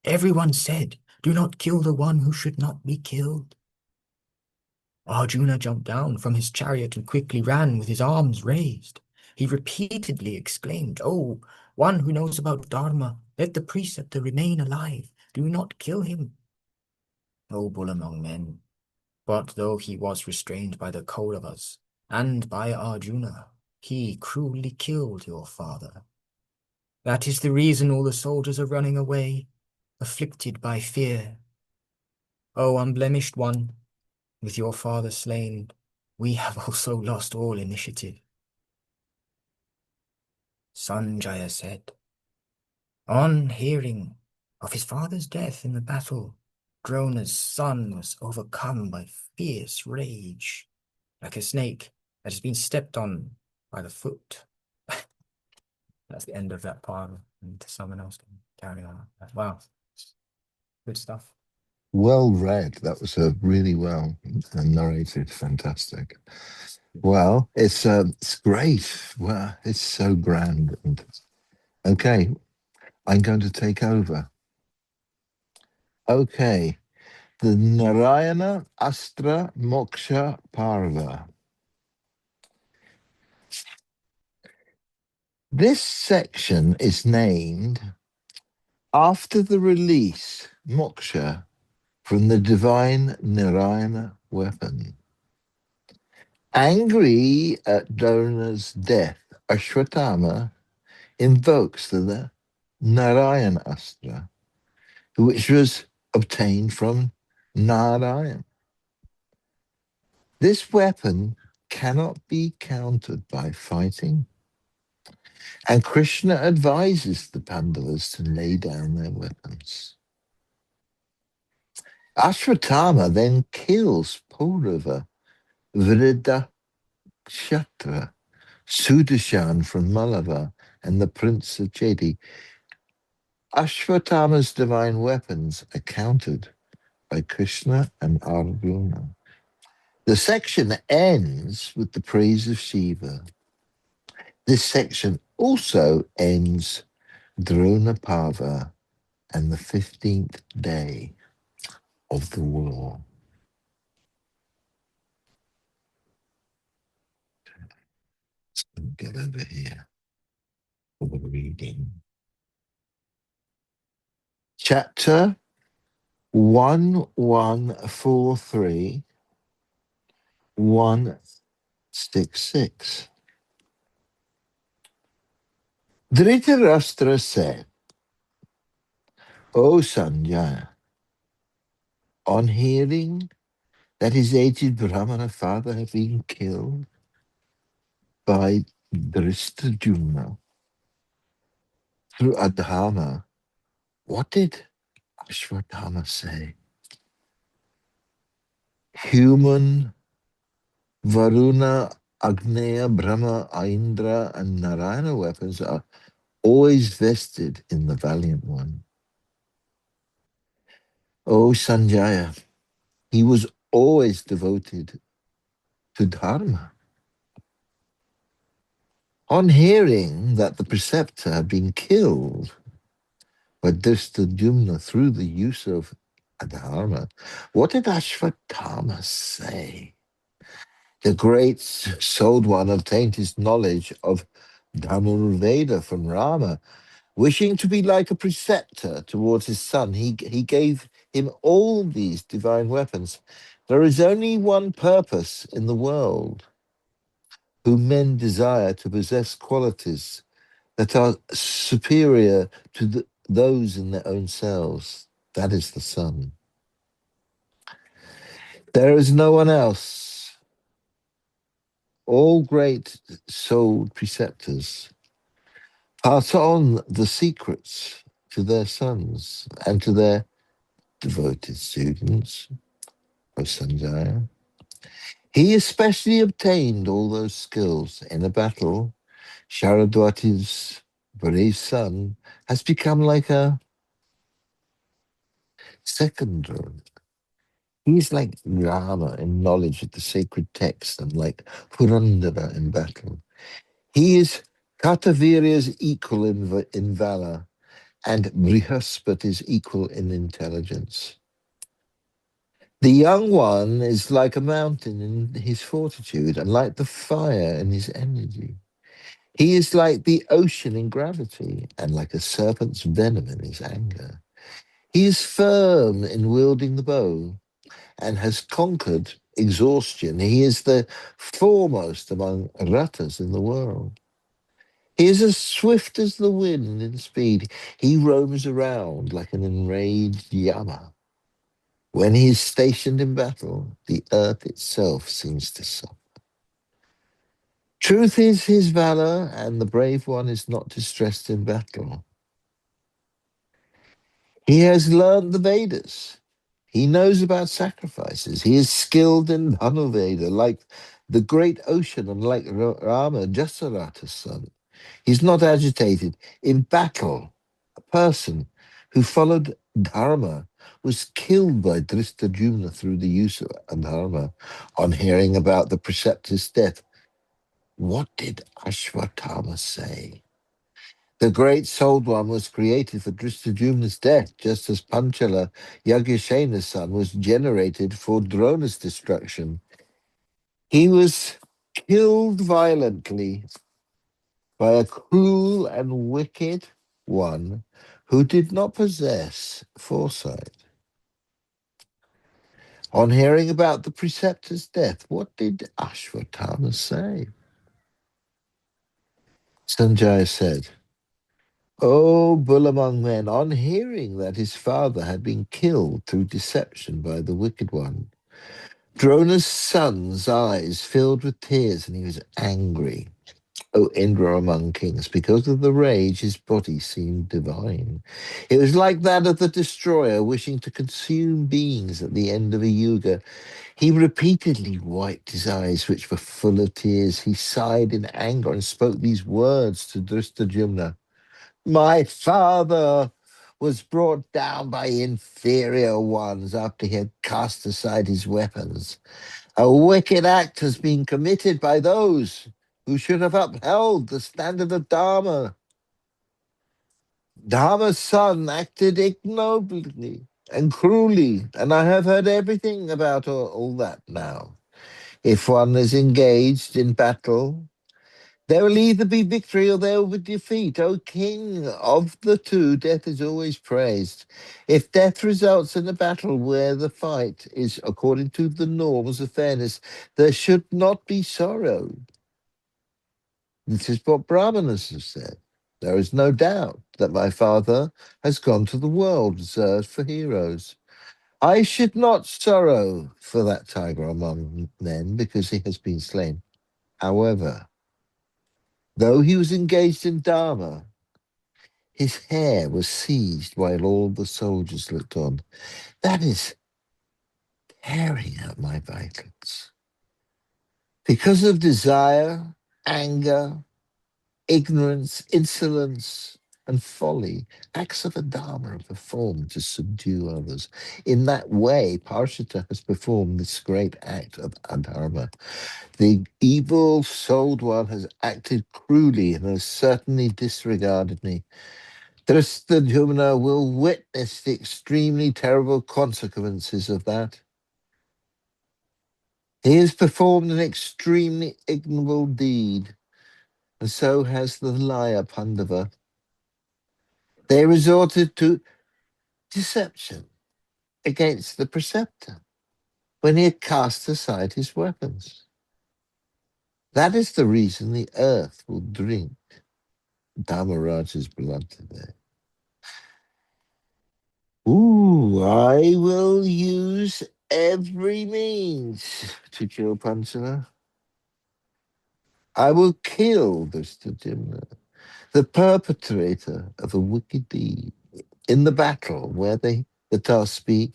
Everyone said, "Do not kill the one who should not be killed." Arjuna jumped down from his chariot and quickly ran with his arms raised. He repeatedly exclaimed, "Oh, one who knows about Dharma, let the preceptor remain alive. Do not kill him." Noble among men. But though he was restrained by the Kauravas and by Arjuna, he cruelly killed your father. That is the reason all the soldiers are running away, afflicted by fear. O unblemished one, with your father slain, we have also lost all initiative. Sanjaya said, on hearing of his father's death in the battle, Drona's son was overcome by fierce rage, like a snake that has been stepped on by the foot. That's the end of that part, and someone else can carry on. Wow, good stuff. Well read. That was really well narrated. Fantastic. Well, it's great. Well, it's so grand. And okay, I'm going to take over. Okay, the Narayana Astra Moksha Parva. This section is named after the release, moksha, from the divine Narayana weapon. Angry at Drona's death, Ashwatthama invokes the Narayana Astra, which was obtained from Narayan. This weapon cannot be countered by fighting, and Krishna advises the Pandavas to lay down their weapons. Ashwatthama then kills Paurava, Vriddakshatra, Sudashan from Malava, and the prince of Chedi. Ashwatthama's divine weapons are countered by Krishna and Arjuna. The section ends with the praise of Shiva. This section also ends Drona Parva and the 15th day of the war. Let's get over here for the reading. Chapter 1143, 166. Dhritarashtra said, O Sanjaya, on hearing that his aged Brahmana father had been killed by Dristajumna through Adhama, what did Ashwatthama say? Human, Varuna, Agneya, Brahma, Indra, and Narayana weapons are always vested in the valiant one. O Sanjaya, he was always devoted to Dharma. On hearing that the preceptor had been killed by Dhristadyumna through the use of Adharma, what did Ashwatthama say? The great souled one obtained his knowledge of Dhammayveda from Rama. Wishing to be like a preceptor towards his son, he gave him all these divine weapons. There is only one purpose in the world, whom men desire to possess qualities that are superior to those in their own selves. That is the Son. There is no one else. All great souled preceptors pass on the secrets to their sons and to their devoted students, O Sanjaya. He especially obtained all those skills in a battle. Sharadwati's brave son has become like a seconder. He's like Rama in knowledge of the sacred text and like Purandara in battle. He is Katavirya's equal in valor and Brihaspati's equal in intelligence. The young one is like a mountain in his fortitude and like the fire in his energy. He is like the ocean in gravity and like a serpent's venom in his anger. He is firm in wielding the bow and has conquered exhaustion. He is the foremost among ratas in the world. He is as swift as the wind in speed. He roams around like an enraged Yama. When he is stationed in battle, the earth itself seems to suffer. Truth is his valor, and the brave one is not distressed in battle. He has learned the Vedas. He knows about sacrifices. He is skilled in Dhanuveda, like the great ocean and like Rama, Jasaratha's son. He's not agitated. In battle, a person who followed Dharma was killed by Drishtadyumna through the use of Adharma. On hearing about the preceptor's death, what did Ashwatthama say? The great souled one was created for Drishtadyumna's death, just as Panchala, Yagyashena's son, was generated for Drona's destruction. He was killed violently by a cruel and wicked one who did not possess foresight. On hearing about the preceptor's death, what did Ashwatthama say? Sanjaya said, "O bull among men, on hearing that his father had been killed through deception by the wicked one, Drona's son's eyes filled with tears and he was angry. O Indra among kings, because of the rage his body seemed divine. It was like that of the destroyer wishing to consume beings at the end of a yuga. He repeatedly wiped his eyes, which were full of tears. He sighed in anger and spoke these words to Drishtadyumna. My father was brought down by inferior ones after he had cast aside his weapons. A wicked act has been committed by those who should have upheld the standard of Dharma. Dharma's son acted ignobly and cruelly, and I have heard everything about all that now. If one is engaged in battle, there will either be victory or there will be defeat. O king, of the two, death is always praised. If death results in a battle where the fight is according to the norms of fairness, there should not be sorrow. This is what Brahmanas have said. There is no doubt that my father has gone to the world reserved for heroes. I should not sorrow for that tiger among men because he has been slain. However, though he was engaged in Dharma, his hair was seized while all the soldiers looked on. That is tearing at my vitals. Because of desire, anger, ignorance, insolence, and folly, acts of a Dharma are performed to subdue others. In that way, Parshita has performed this great act of adharma. The evil-souled one has acted cruelly and has certainly disregarded me. Drishtadyumna will witness the extremely terrible consequences of that. He has performed an extremely ignoble deed, and so has the liar Pandava. They resorted to deception against the preceptor when he had cast aside his weapons. That is the reason the earth will drink Dharmaraja's blood today. Ooh, I will use every means to kill Pansana. I will kill Dustadimna, the perpetrator of a wicked deed, in the battle where the task be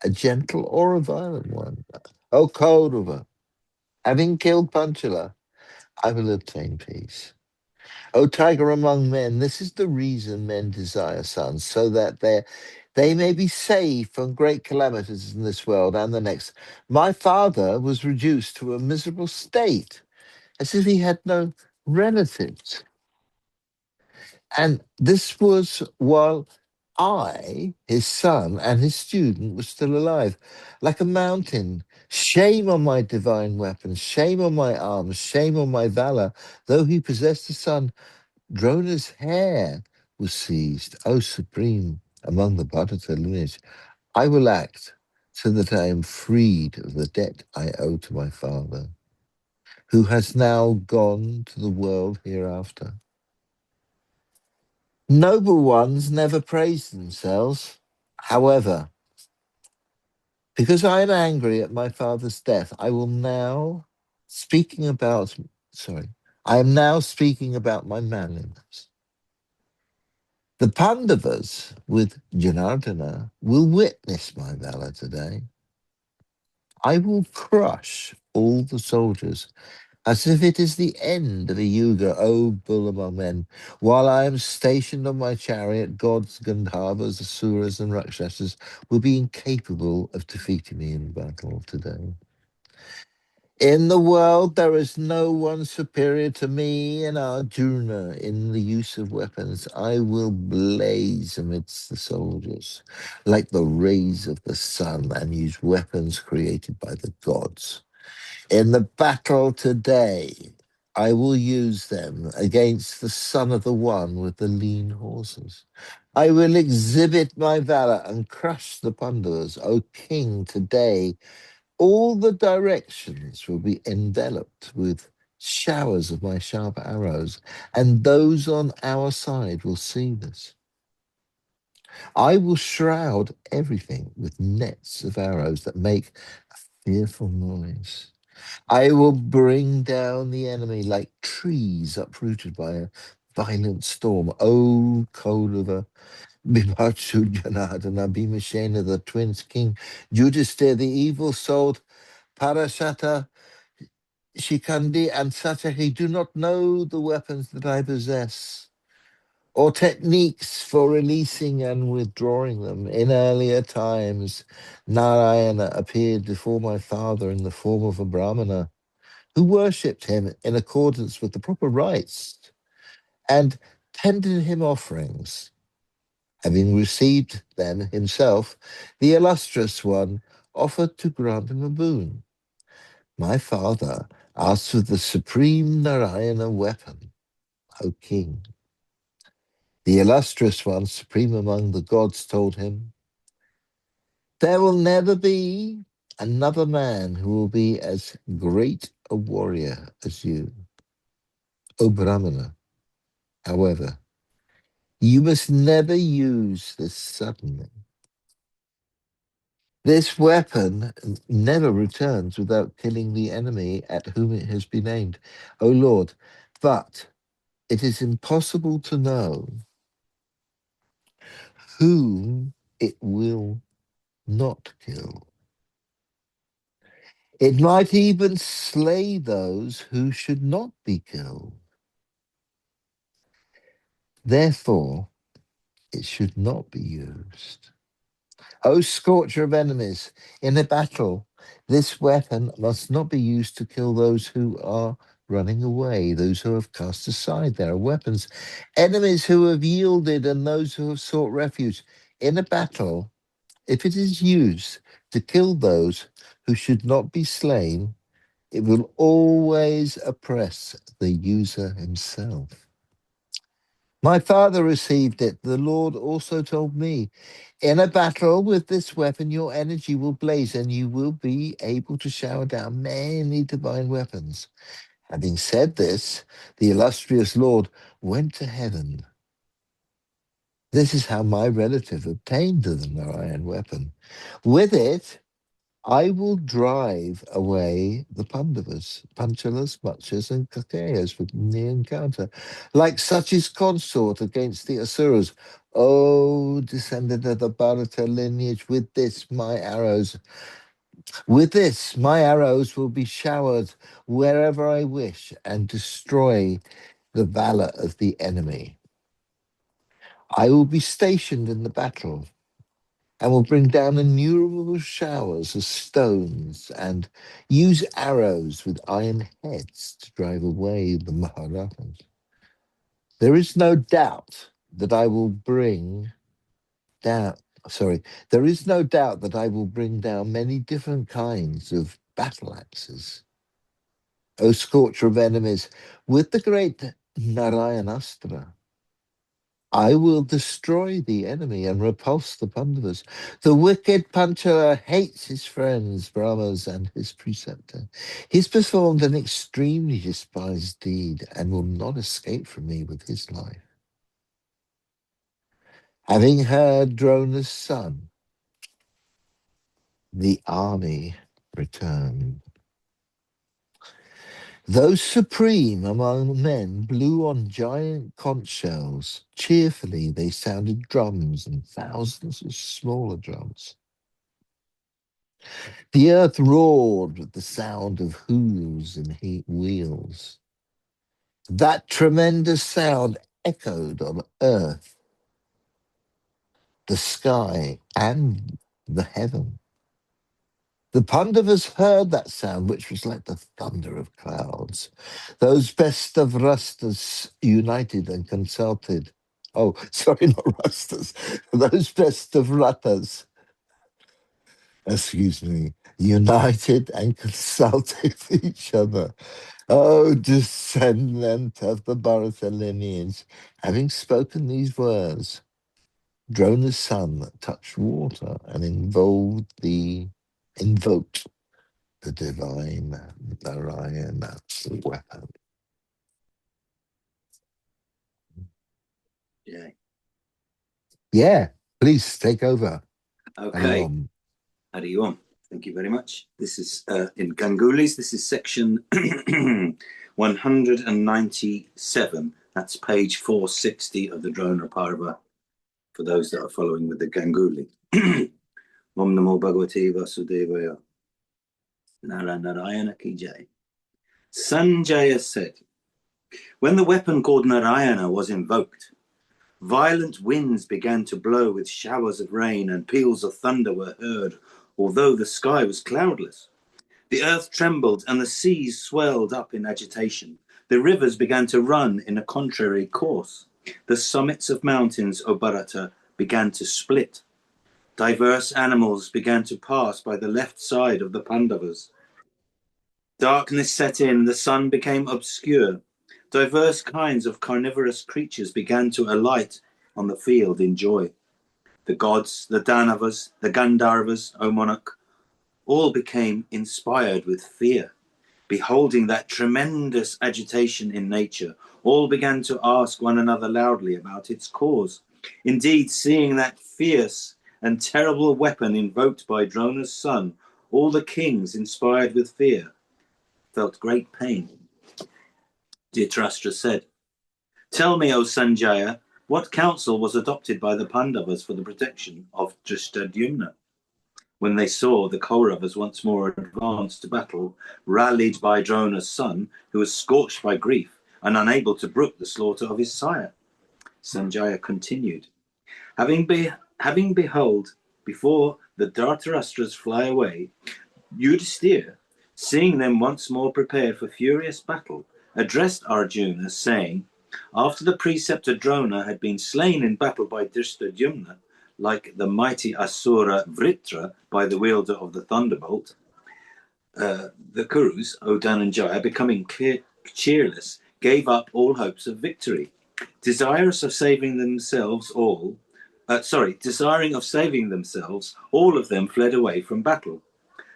a gentle or a violent one. O Kaurava, having killed Panchala, I will obtain peace. O tiger among men, this is the reason men desire sons, so that they may be saved from great calamities in this world and the next. My father was reduced to a miserable state, as if he had no relatives. And this was while I, his son, and his student were still alive, like a mountain. Shame on my divine weapons, shame on my arms, shame on my valor. Though he possessed a son, Drona's hair was seized. O supreme among the Bhattata lineage, I will act so that I am freed of the debt I owe to my father, who has now gone to the world hereafter. Noble ones never praise themselves. However, because I am angry at my father's death, I am now speaking about my manliness. The Pandavas with Janardana will witness my valor today. I will crush all the soldiers as if it is the end of a yuga, O bull among men. While I am stationed on my chariot, gods, Gandharvas, Asuras, and Rakshasas will be incapable of defeating me in battle today. In the world, there is no one superior to me and Arjuna in the use of weapons. I will blaze amidst the soldiers like the rays of the sun and use weapons created by the gods. In the battle today, I will use them against the son of the one with the lean horses. I will exhibit my valor and crush the Pandavas. O king, today all the directions will be enveloped with showers of my sharp arrows, and those on our side will see this. I will shroud everything with nets of arrows that make a fearful noise. I will bring down the enemy like trees uprooted by a violent storm. O Kaurava, Bhimachu Janardana, Bhimashena, the twins king, Yudhisthira, the evil-souled Parashata, Shikandi, and Satahi do not know the weapons that I possess, or techniques for releasing and withdrawing them. In earlier times, Narayana appeared before my father in the form of a Brahmana who worshipped him in accordance with the proper rites and tendered him offerings. Having received them himself, the illustrious one offered to grant him a boon. My father asked for the supreme Narayana weapon, O king. The illustrious one, supreme among the gods, told him, there will never be another man who will be as great a warrior as you, O Brahmana. However, you must never use this suddenly. This weapon never returns without killing the enemy at whom it has been aimed, O Lord. But it is impossible to know whom it will not kill. It might even slay those who should not be killed. Therefore, it should not be used. O scorcher of enemies, in a battle, this weapon must not be used to kill those who are running away, those who have cast aside their weapons, enemies who have yielded, and those who have sought refuge. In a battle, if it is used to kill those who should not be slain, it will always oppress the user himself. My father received it. The Lord also told me, in a battle with this weapon, your energy will blaze and you will be able to shower down many divine weapons. Having said this, the illustrious Lord went to heaven. This is how my relative obtained the Narayan weapon. With it, I will drive away the Pandavas, Panchalas, Machas, and Kakeyas within the encounter, like Sachi's consort against the Asuras. O descendant of the Bharata lineage, with this my arrows will be showered wherever I wish and destroy the valor of the enemy. I will be stationed in the battle and will bring down innumerable showers of stones and use arrows with iron heads to drive away the Maharajas. There is no doubt that I will bring down, there is no doubt that I will bring down many different kinds of battle axes. O scorcher of enemies, with the great Narayanastra, I will destroy the enemy and repulse the Pandavas. The wicked Panchala hates his friends, Brahmas, and his preceptor. He's performed an extremely despised deed and will not escape from me with his life. Having heard Drona's son, the army returned. Those supreme among men blew on giant conch shells. Cheerfully they sounded drums and thousands of smaller drums. The earth roared with the sound of hooves and wheels. That tremendous sound echoed on earth, the sky, and the heaven. The Pandavas heard that sound, which was like the thunder of clouds. Those best of Rastas united and consulted. Oh, sorry, not Rastas. Those best of Ratas, excuse me, united and consulted each other. Oh, descendant of the Bharata lineage, having spoken these words, Drona's son touched water and invoked the divine Narayana weapon. Yeah. Yeah, please take over. Okay. Hari Om. Thank you very much. This is in Gangulis. This is section 197. That's page 460 of the Drona Parva for those that are following with the Ganguli. Om Namo Bhagavate Vasudevaya. Narayana Ki Jai. Sanjaya said, when the weapon called Narayana was invoked, violent winds began to blow with showers of rain and peals of thunder were heard, although the sky was cloudless. The earth trembled and the seas swelled up in agitation. The rivers began to run in a contrary course. The summits of mountains, O Bharata, began to split. Diverse animals began to pass by the left side of the Pandavas. Darkness set in, the sun became obscure. Diverse kinds of carnivorous creatures began to alight on the field in joy. The gods, the Danavas, the Gandharvas, O monarch, all became inspired with fear. Beholding that tremendous agitation in nature, all began to ask one another loudly about its cause. Indeed, seeing that fierce and terrible weapon invoked by Drona's son, all the kings, inspired with fear, felt great pain. Dhritarashtra said, tell me, O Sanjaya, what counsel was adopted by the Pandavas for the protection of Drishtadyumna? When they saw the Kauravas once more advance to battle, rallied by Drona's son, who was scorched by grief and unable to brook the slaughter of his sire. Sanjaya continued, having beheld before the Dhritarashtras fly away, Yudhisthira, seeing them once more prepared for furious battle, addressed Arjuna, saying, after the preceptor Drona had been slain in battle by Drishtadyumna, like the mighty Asura Vritra by the wielder of the thunderbolt, the Kurus, O Dhananjaya, becoming cheerless, gave up all hopes of victory. Desiring of saving themselves, all of them fled away from battle.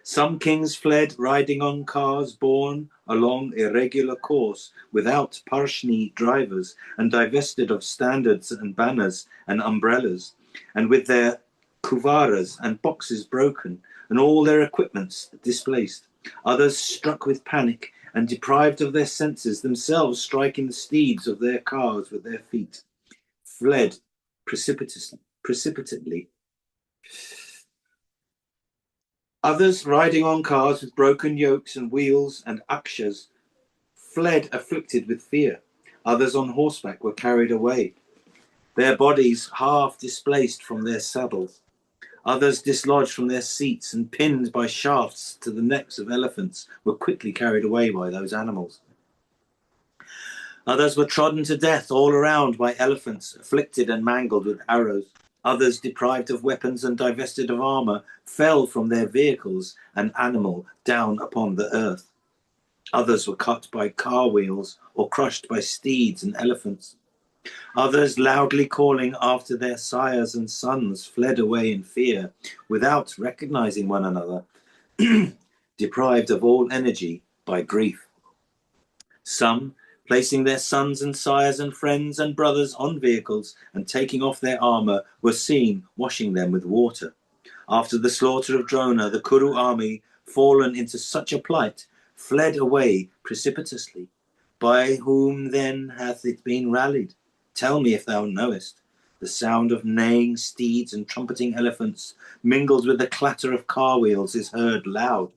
Some kings fled riding on cars borne a long, irregular course without Parshni drivers and divested of standards and banners and umbrellas, and with their kuvaras and boxes broken and all their equipments displaced. Others struck with panic and deprived of their senses, themselves striking the steeds of their cars with their feet, fled precipitately. Others, riding on cars with broken yokes and wheels and akshas, fled afflicted with fear. Others on horseback were carried away, their bodies half displaced from their saddles. Others, dislodged from their seats and pinned by shafts to the necks of elephants, were quickly carried away by those animals. Others were trodden to death all around by elephants, afflicted and mangled with arrows. Others, deprived of weapons and divested of armor, fell from their vehicles, an animal, down upon the earth. Others were cut by car wheels or crushed by steeds and elephants. Others, loudly calling after their sires and sons, fled away in fear, without recognizing one another, deprived of all energy by grief. Some, placing their sons and sires and friends and brothers on vehicles and taking off their armor, were seen washing them with water. After the slaughter of Drona, the Kuru army, fallen into such a plight, fled away precipitously. By whom then hath it been rallied? Tell me if thou knowest. The sound of neighing steeds and trumpeting elephants, mingled with the clatter of car wheels, is heard loud.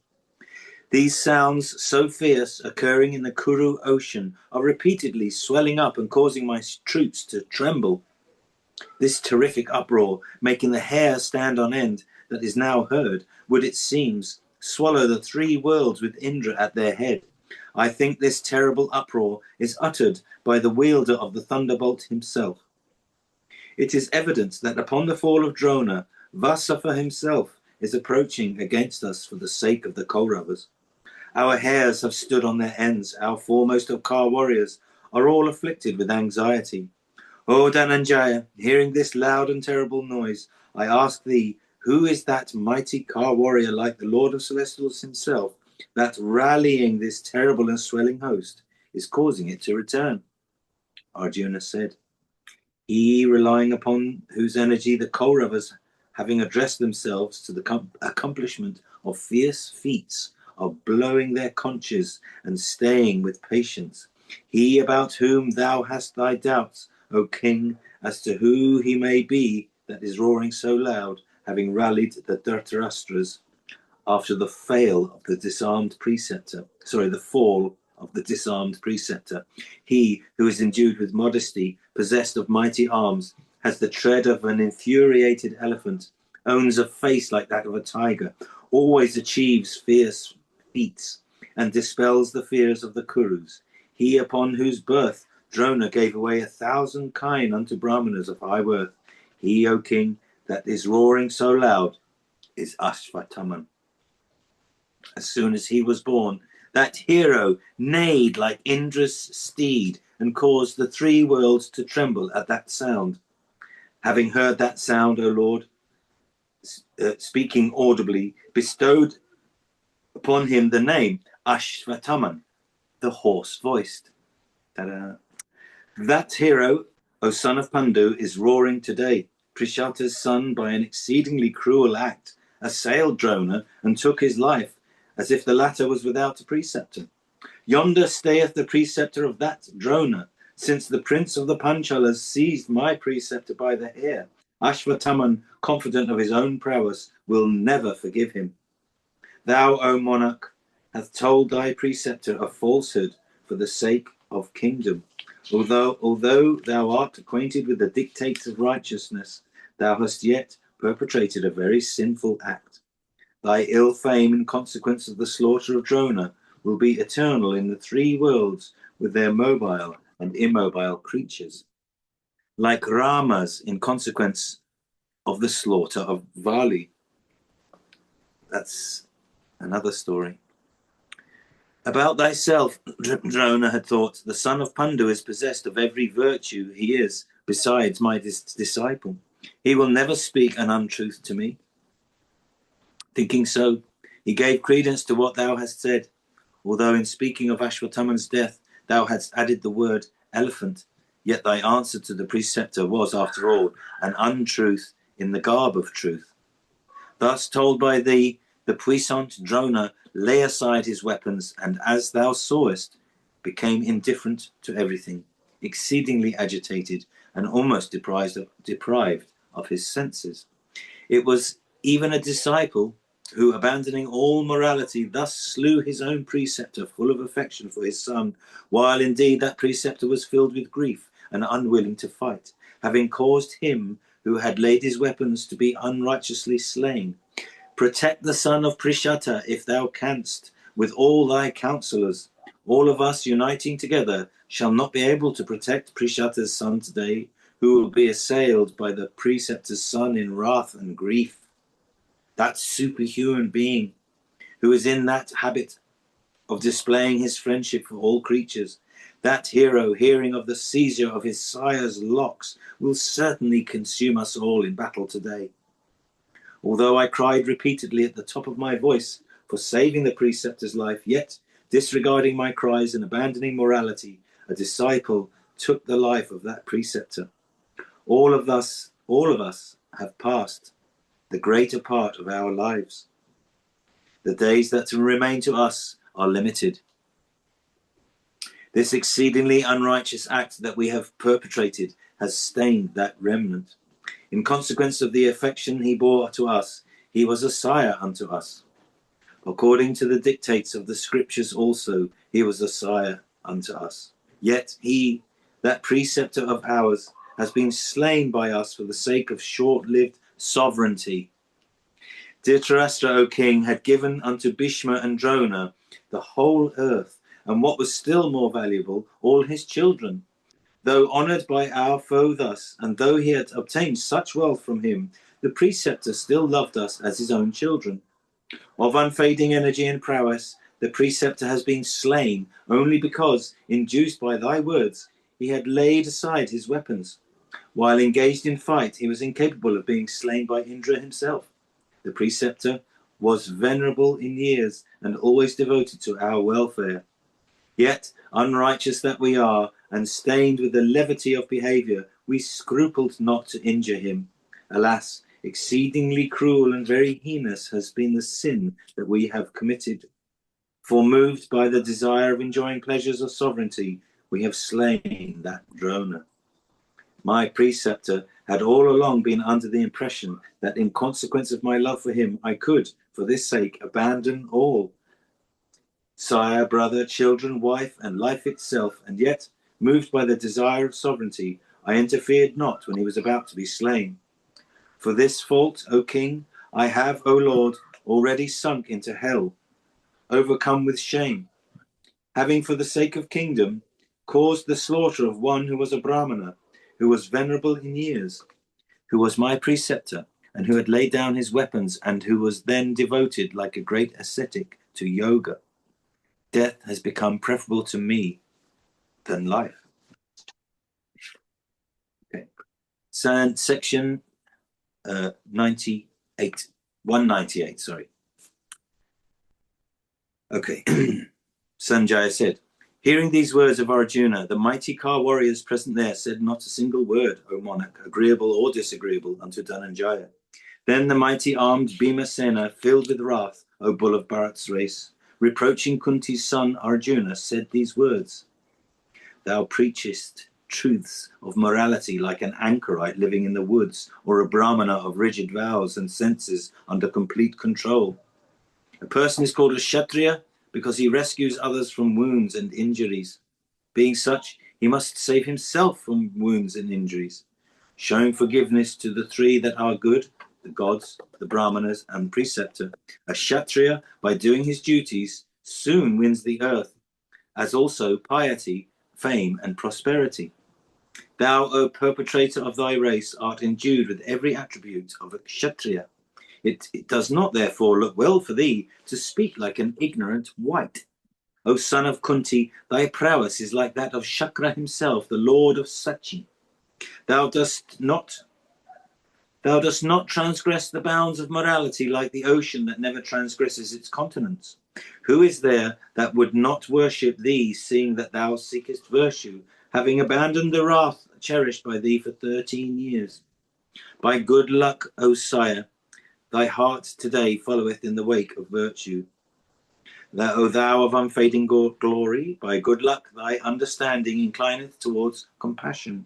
These sounds, so fierce, occurring in the Kuru ocean, are repeatedly swelling up and causing my troops to tremble. This terrific uproar, making the hair stand on end, that is now heard, would, it seems, swallow the three worlds with Indra at their head. I think this terrible uproar is uttered by the wielder of the thunderbolt himself. It is evident that upon the fall of Drona, Vasafa himself is approaching against us for the sake of the Kauravas. Our hairs have stood on their ends. Our foremost of car warriors are all afflicted with anxiety. O Dhananjaya, hearing this loud and terrible noise, I ask thee, who is that mighty car warrior like the Lord of Celestials himself, that rallying this terrible and swelling host is causing it to return? Arjuna said, he relying upon whose energy the Kauravas, having addressed themselves to the accomplishment of fierce feats, are blowing their conches and staying with patience. He about whom thou hast thy doubts, O king, as to who he may be that is roaring so loud, having rallied the Dhritarashtra's after the fall of the disarmed preceptor. He who is endued with modesty, possessed of mighty arms, has the tread of an infuriated elephant, owns a face like that of a tiger, always achieves fierce feats, and dispels the fears of the Kurus. He upon whose birth Drona gave away 1,000 kine unto Brahmanas of high worth. He, O king, that is roaring so loud is Ashvataman. As soon as he was born, that hero neighed like Indra's steed and caused the three worlds to tremble at that sound. Having heard that sound, O Lord, speaking audibly, bestowed upon him the name Ashvataman, the hoarse-voiced. Ta-da. That hero, O son of Pandu, is roaring today. Prishata's son, by an exceedingly cruel act, assailed Drona and took his life, as if the latter was without a preceptor. Yonder stayeth the preceptor of that Drona, since the prince of the Panchalas seized my preceptor by the hair. Ashvataman, confident of his own prowess, will never forgive him. Thou, O monarch, hast told thy preceptor a falsehood for the sake of kingdom. Although thou art acquainted with the dictates of righteousness, thou hast yet perpetrated a very sinful act. Thy ill fame in consequence of the slaughter of Drona will be eternal in the three worlds with their mobile and immobile creatures. Like Rama's in consequence of the slaughter of Vali. That's another story. About thyself, Drona had thought, the son of Pandu is possessed of every virtue he is, besides my disciple. He will never speak an untruth to me. Thinking so, he gave credence to what thou hast said. although in speaking of Ashwatthama's death thou hadst added the word elephant, yet thy answer to the preceptor was, after all, an untruth in the garb of truth. Thus told by thee, the puissant Drona lay aside his weapons, and as thou sawest, became indifferent to everything, exceedingly agitated, and almost deprived of his senses. It was even a disciple who, abandoning all morality, thus slew his own preceptor, full of affection for his son, while indeed that preceptor was filled with grief and unwilling to fight, having caused him who had laid his weapons to be unrighteously slain. Protect the son of Prishata if thou canst, with all thy counsellors. All of us uniting together shall not be able to protect Prishata's son today, who will be assailed by the preceptor's son in wrath and grief. That superhuman being who is in that habit of displaying his friendship for all creatures, that hero, hearing of the seizure of his sire's locks, will certainly consume us all in battle today. Although I cried repeatedly at the top of my voice for saving the preceptor's life, yet, disregarding my cries and abandoning morality, a disciple took the life of that preceptor. All of us have passed the greater part of our lives. The days that remain to us are limited. This exceedingly unrighteous act that we have perpetrated has stained that remnant. In consequence of the affection he bore to us, he was a sire unto us. According to the dictates of the scriptures also, he was a sire unto us. Yet he, that preceptor of ours, has been slain by us for the sake of short-lived sovereignty. Dhritarashtra, O king, had given unto Bhishma and Drona the whole earth, and what was still more valuable, all his children. Though honoured by our foe thus, and though he had obtained such wealth from him, the preceptor still loved us as his own children. Of unfading energy and prowess, the preceptor has been slain only because, induced by thy words, he had laid aside his weapons. While engaged in fight, he was incapable of being slain by Indra himself. The preceptor was venerable in years and always devoted to our welfare. Yet, unrighteous that we are, and stained with the levity of behaviour, we scrupled not to injure him. Alas, exceedingly cruel and very heinous has been the sin that we have committed. For moved by the desire of enjoying pleasures of sovereignty, we have slain that Drona. My preceptor had all along been under the impression that in consequence of my love for him, I could, for this sake, abandon all. Sire, brother, children, wife, and life itself, and yet, moved by the desire of sovereignty, I interfered not when he was about to be slain. For this fault, O king, I have, O Lord, already sunk into hell, overcome with shame, having for the sake of kingdom caused the slaughter of one who was a Brahmana, who was venerable in years, who was my preceptor, and who had laid down his weapons, and who was then devoted like a great ascetic to yoga. Death has become preferable to me than life. Okay. So, section 198, sorry. Okay. Sanjaya said, hearing these words of Arjuna, the mighty car warriors present there said not a single word, O monarch, agreeable or disagreeable, unto Dhananjaya. Then the mighty armed Bhimasena, filled with wrath, O bull of Bharat's race, reproaching Kunti's son Arjuna, said these words: Thou preachest truths of morality like an anchorite living in the woods, or a brahmana of rigid vows and senses under complete control. A person is called a Kshatriya because he rescues others from wounds and injuries. Being such, he must save himself from wounds and injuries. Showing forgiveness to the three that are good, the gods, the brahmanas, and preceptor, a Kshatriya, by doing his duties, soon wins the earth, as also piety, fame, and prosperity. Thou, O perpetrator of thy race, art endued with every attribute of a Kshatriya. It does not, therefore, look well for thee to speak like an ignorant wight. O son of Kunti, thy prowess is like that of Shakra himself, the lord of Sachi. Thou dost not transgress the bounds of morality like the ocean that never transgresses its continents. Who is there that would not worship thee, seeing that thou seekest virtue, having abandoned the wrath cherished by thee for 13 years? By good luck, O sire, thy heart today followeth in the wake of virtue. O thou of unfading glory, by good luck thy understanding inclineth towards compassion.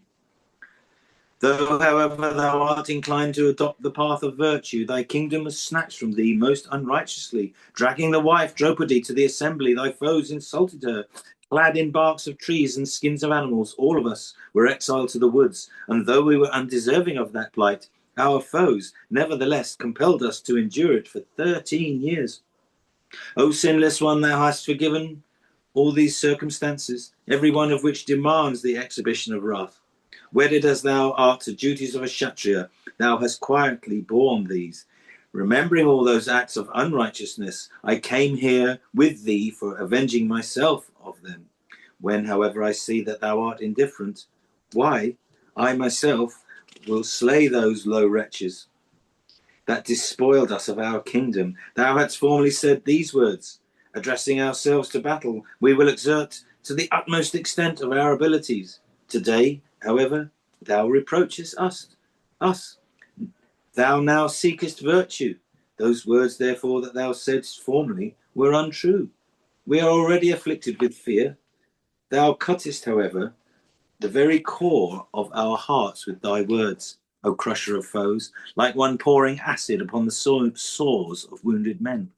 Though, however, thou art inclined to adopt the path of virtue, thy kingdom was snatched from thee most unrighteously. Dragging the wife Draupadi to the assembly, thy foes insulted her. Clad in barks of trees and skins of animals, all of us were exiled to the woods, and though we were undeserving of that plight, our foes nevertheless compelled us to endure it for 13 years. O sinless one, thou hast forgiven all these circumstances, every one of which demands the exhibition of wrath. Wedded as thou art to duties of a Kshatriya, thou hast quietly borne these. Remembering all those acts of unrighteousness, I came here with thee for avenging myself of them. When, however, I see that thou art indifferent, why, I myself will slay those low wretches that despoiled us of our kingdom. Thou hadst formerly said these words, addressing ourselves to battle, we will exert to the utmost extent of our abilities. Today, however, thou reproachest us. Thou now seekest virtue. Those words, therefore, that thou saidst formerly were untrue. We are already afflicted with fear. Thou cuttest, however, the very core of our hearts with thy words, O crusher of foes, like one pouring acid upon the sores of wounded men.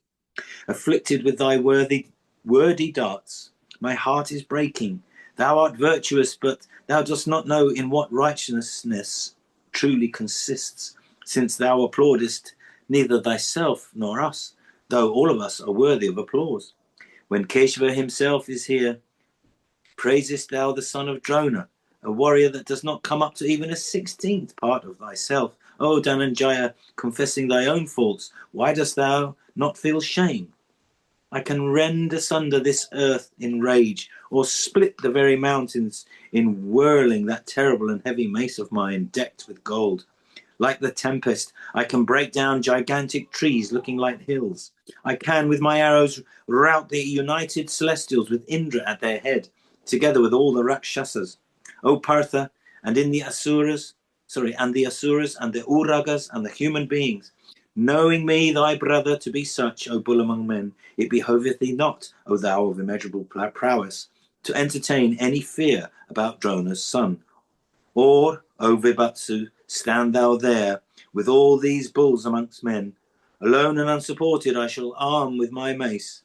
Afflicted with thy wordy darts, my heart is breaking. Thou art virtuous, but thou dost not know in what righteousness truly consists, since thou applaudest neither thyself nor us, though all of us are worthy of applause. When Keshava himself is here, praisest thou the son of Drona, a warrior that does not come up to even a 16th part of thyself? O Dhananjaya, confessing thy own faults, why dost thou not feel shame? I can rend asunder this earth in rage, or split the very mountains in whirling that terrible and heavy mace of mine decked with gold. Like the tempest, I can break down gigantic trees looking like hills. I can, with my arrows, rout the united celestials with Indra at their head, together with all the Rakshasas. O Partha, and the Asuras and the Uragas and the human beings, knowing me thy brother to be such, O bull among men, it behoveth thee not, O thou of immeasurable prowess, to entertain any fear about Drona's son. Or, O Vibatsu, stand thou there with all these bulls amongst men. Alone and unsupported I shall arm with my mace.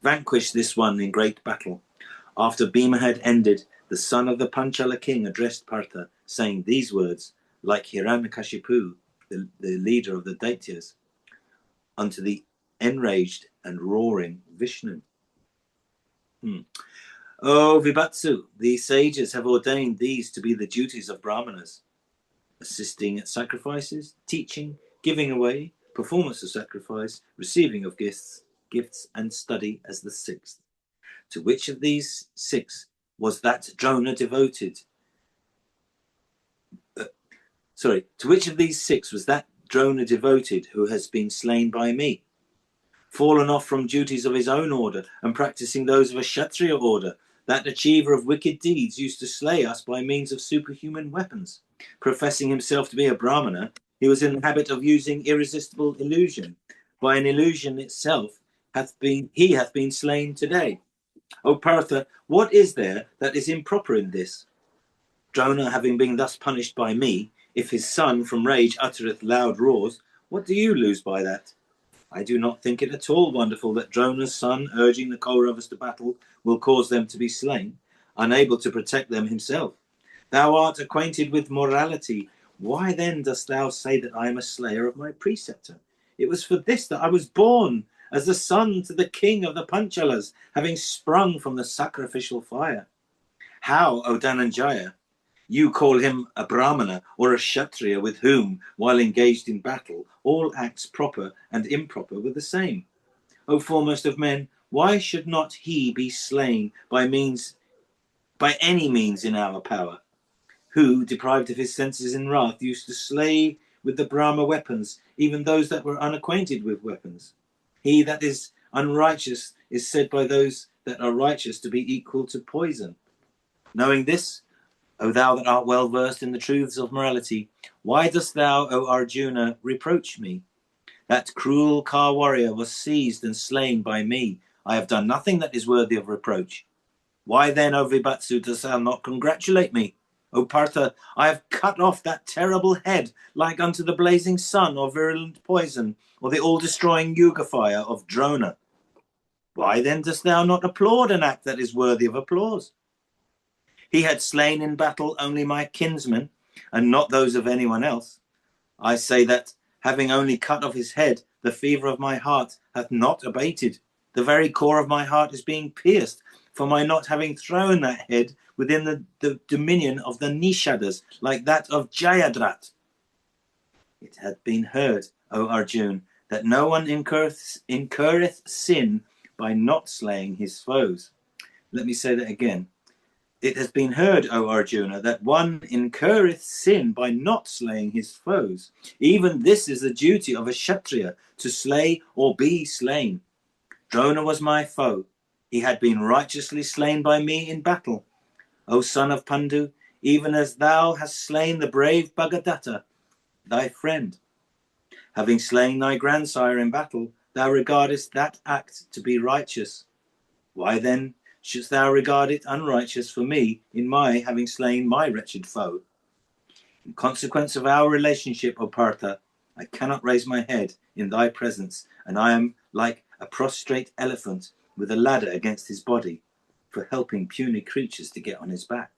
Vanquish this one in great battle. After Bhima had ended, the son of the Panchala king addressed Partha, saying these words, like Hiranyakashipu, the leader of the Daityas, unto the enraged and roaring Vishnu. O Vibatsu, these sages have ordained these to be the duties of Brahmanas: assisting at sacrifices, teaching, giving away, performance of sacrifice, receiving of gifts, and study as the sixth. To which of these six was that Drona devoted? To which of these six was that Drona devoted who has been slain by me? Fallen off from duties of his own order and practicing those of a Kshatriya order, that achiever of wicked deeds used to slay us by means of superhuman weapons. Professing himself to be a Brahmana, he was in the habit of using irresistible illusion. By an illusion itself he hath been slain today. O Partha, what is there that is improper in this? Drona having been thus punished by me, if his son from rage uttereth loud roars, what do you lose by that? I do not think it at all wonderful that Drona's son, urging the Kauravas to battle, will cause them to be slain, unable to protect them himself. Thou art acquainted with morality. Why then dost thou say that I am a slayer of my preceptor? It was for this that I was born, as the son to the king of the Panchalas, having sprung from the sacrificial fire. How, O Dhananjaya, you call him a Brahmana or a Kshatriya with whom, while engaged in battle, all acts proper and improper were the same? O foremost of men, why should not he be slain by any means in our power? Who, deprived of his senses in wrath, used to slay with the Brahma weapons, even those that were unacquainted with weapons? He that is unrighteous is said by those that are righteous to be equal to poison. Knowing this, O thou that art well versed in the truths of morality, why dost thou, O Arjuna, reproach me? That cruel Ka warrior was seized and slain by me. I have done nothing that is worthy of reproach. Why then, O Vibatsu, dost thou not congratulate me? O Partha, I have cut off that terrible head like unto the blazing sun or virulent poison or the all-destroying Yuga fire of Drona. Why then dost thou not applaud an act that is worthy of applause? He had slain in battle only my kinsmen and not those of anyone else. I say that, having only cut off his head, the fever of my heart hath not abated. The very core of my heart is being pierced for my not having thrown that head within the dominion of the Nishadas, like that of Jayadrat. It hath been heard, O Arjun, that no one incurreth sin by not slaying his foes. Let me say that again. It has been heard, O Arjuna, that one incurreth sin by not slaying his foes. Even this is the duty of a Kshatriya, to slay or be slain. Drona was my foe. He had been righteously slain by me in battle. O son of Pandu, even as thou hast slain the brave Bhagadatta, thy friend. Having slain thy grandsire in battle, thou regardest that act to be righteous. Why then shouldst thou regard it unrighteous for me in my having slain my wretched foe? In consequence of our relationship, O Partha, I cannot raise my head in thy presence, and I am like a prostrate elephant with a ladder against his body, for helping puny creatures to get on his back.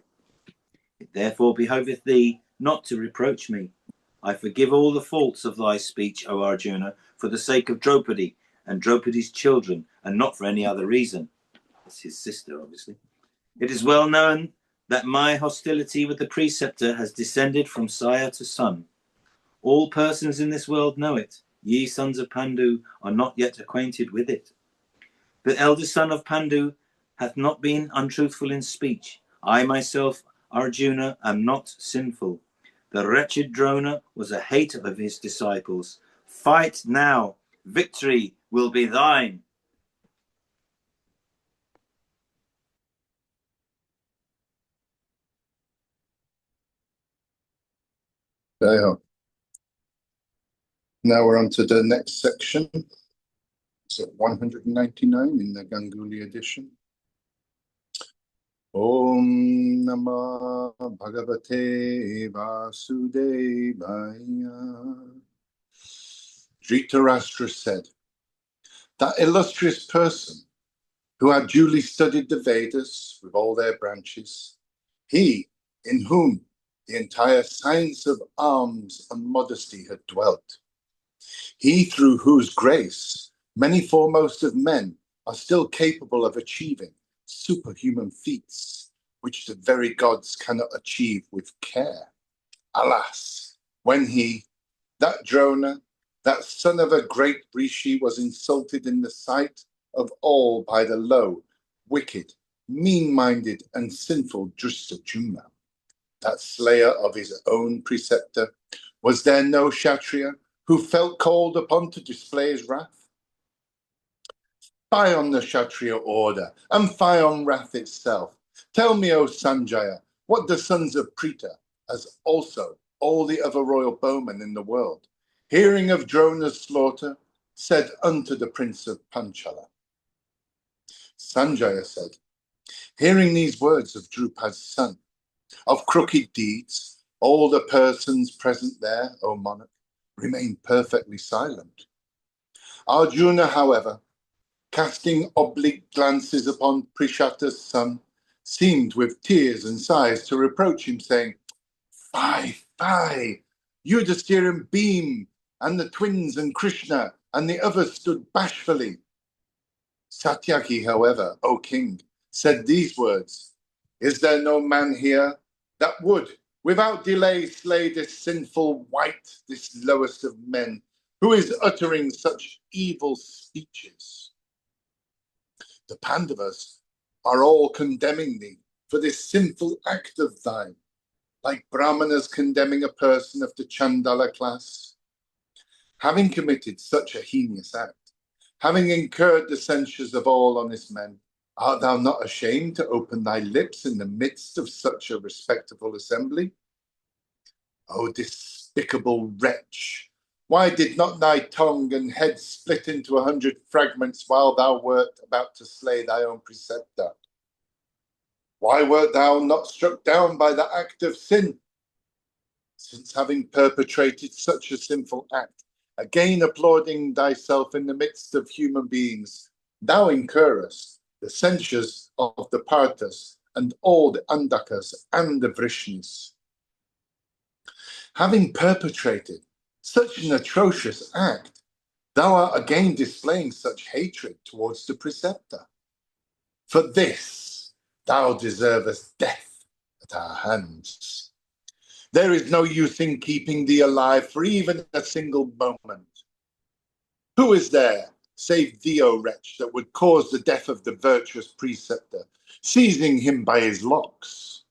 It therefore behoveth thee not to reproach me. I forgive all the faults of thy speech, O Arjuna, for the sake of Draupadi and Draupadi's children, and not for any other reason. That's his sister, obviously. It is well known that my hostility with the preceptor has descended from sire to son. All persons in this world know it. Ye sons of Pandu are not yet acquainted with it. The eldest son of Pandu hath not been untruthful in speech. I myself, Arjuna, am not sinful. The wretched Drona was a hater of his disciples. Fight now. Victory will be thine. Now we're on to the next section. It's at 199 in the Ganguli edition. Om Namah Bhagavate Vasudevaya. Dhritarashtra said, that illustrious person who had duly studied the Vedas with all their branches, he in whom the entire science of arms and modesty had dwelt, he through whose grace many foremost of men are still capable of achieving superhuman feats, which the very gods cannot achieve with care. Alas, when he, that Drona, that son of a great rishi, was insulted in the sight of all by the low, wicked, mean-minded, and sinful Drishtadyumna, that slayer of his own preceptor, was there no Kshatriya who felt called upon to display his wrath? Fie on the Kshatriya order, and fie on wrath itself. Tell me, O Sanjaya, what the sons of Prita, as also all the other royal bowmen in the world, hearing of Drona's slaughter, said unto the prince of Panchala. Sanjaya said, hearing these words of Drupad's son, of crooked deeds, all the persons present there, O monarch, remained perfectly silent. Arjuna, however, casting oblique glances upon Prishata's son, seemed with tears and sighs to reproach him, saying, Fie, fie, Yudhisthira and Bhim, and the twins and Krishna, and the others stood bashfully. Satyaki, however, O king, said these words, Is there no man here that would, without delay, slay this sinful wight, this lowest of men, who is uttering such evil speeches? The Pandavas are all condemning thee for this sinful act of thine, like Brahmanas condemning a person of the Chandala class. Having committed such a heinous act, Having incurred the censures of all honest men, art thou not ashamed to open thy lips in the midst of such a respectable assembly? O despicable wretch! Why did not thy tongue and head split into 100 fragments while thou wert about to slay thy own preceptor? Why wert thou not struck down by the act of sin? Since having perpetrated such a sinful act, again applauding thyself in the midst of human beings, thou incurrest the censures of the Parthas and all the Andakas and the Vrishnis. Having perpetrated such an atrocious act, thou art again displaying such hatred towards the preceptor. For this thou deservest death at our hands. There is no use in keeping thee alive for even a single moment. Who is there, save thee, O wretch, that would cause the death of the virtuous preceptor, seizing him by his locks?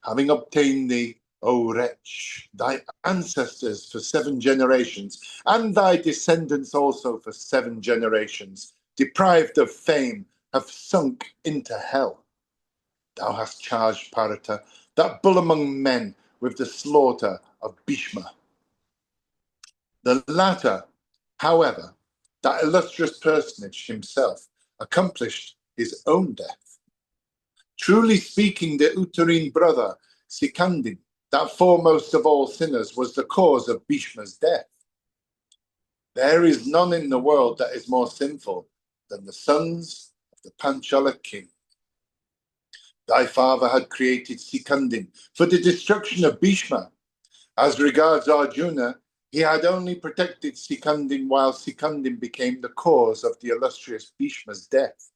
Having obtained thee, O wretch, thy ancestors for 7 generations, and thy descendants also for 7 generations, deprived of fame, have sunk into hell. Thou hast charged Bharata, that bull among men, with the slaughter of Bhishma. The latter, however, that illustrious personage himself, accomplished his own death. Truly speaking, the Uttarine brother, Sikandin, that foremost of all sinners, was the cause of Bhishma's death. There is none in the world that is more sinful than the sons of the Panchala king. Thy father had created Sikandin for the destruction of Bhishma. As regards Arjuna, he had only protected Sikandin while Sikandin became the cause of the illustrious Bhishma's death.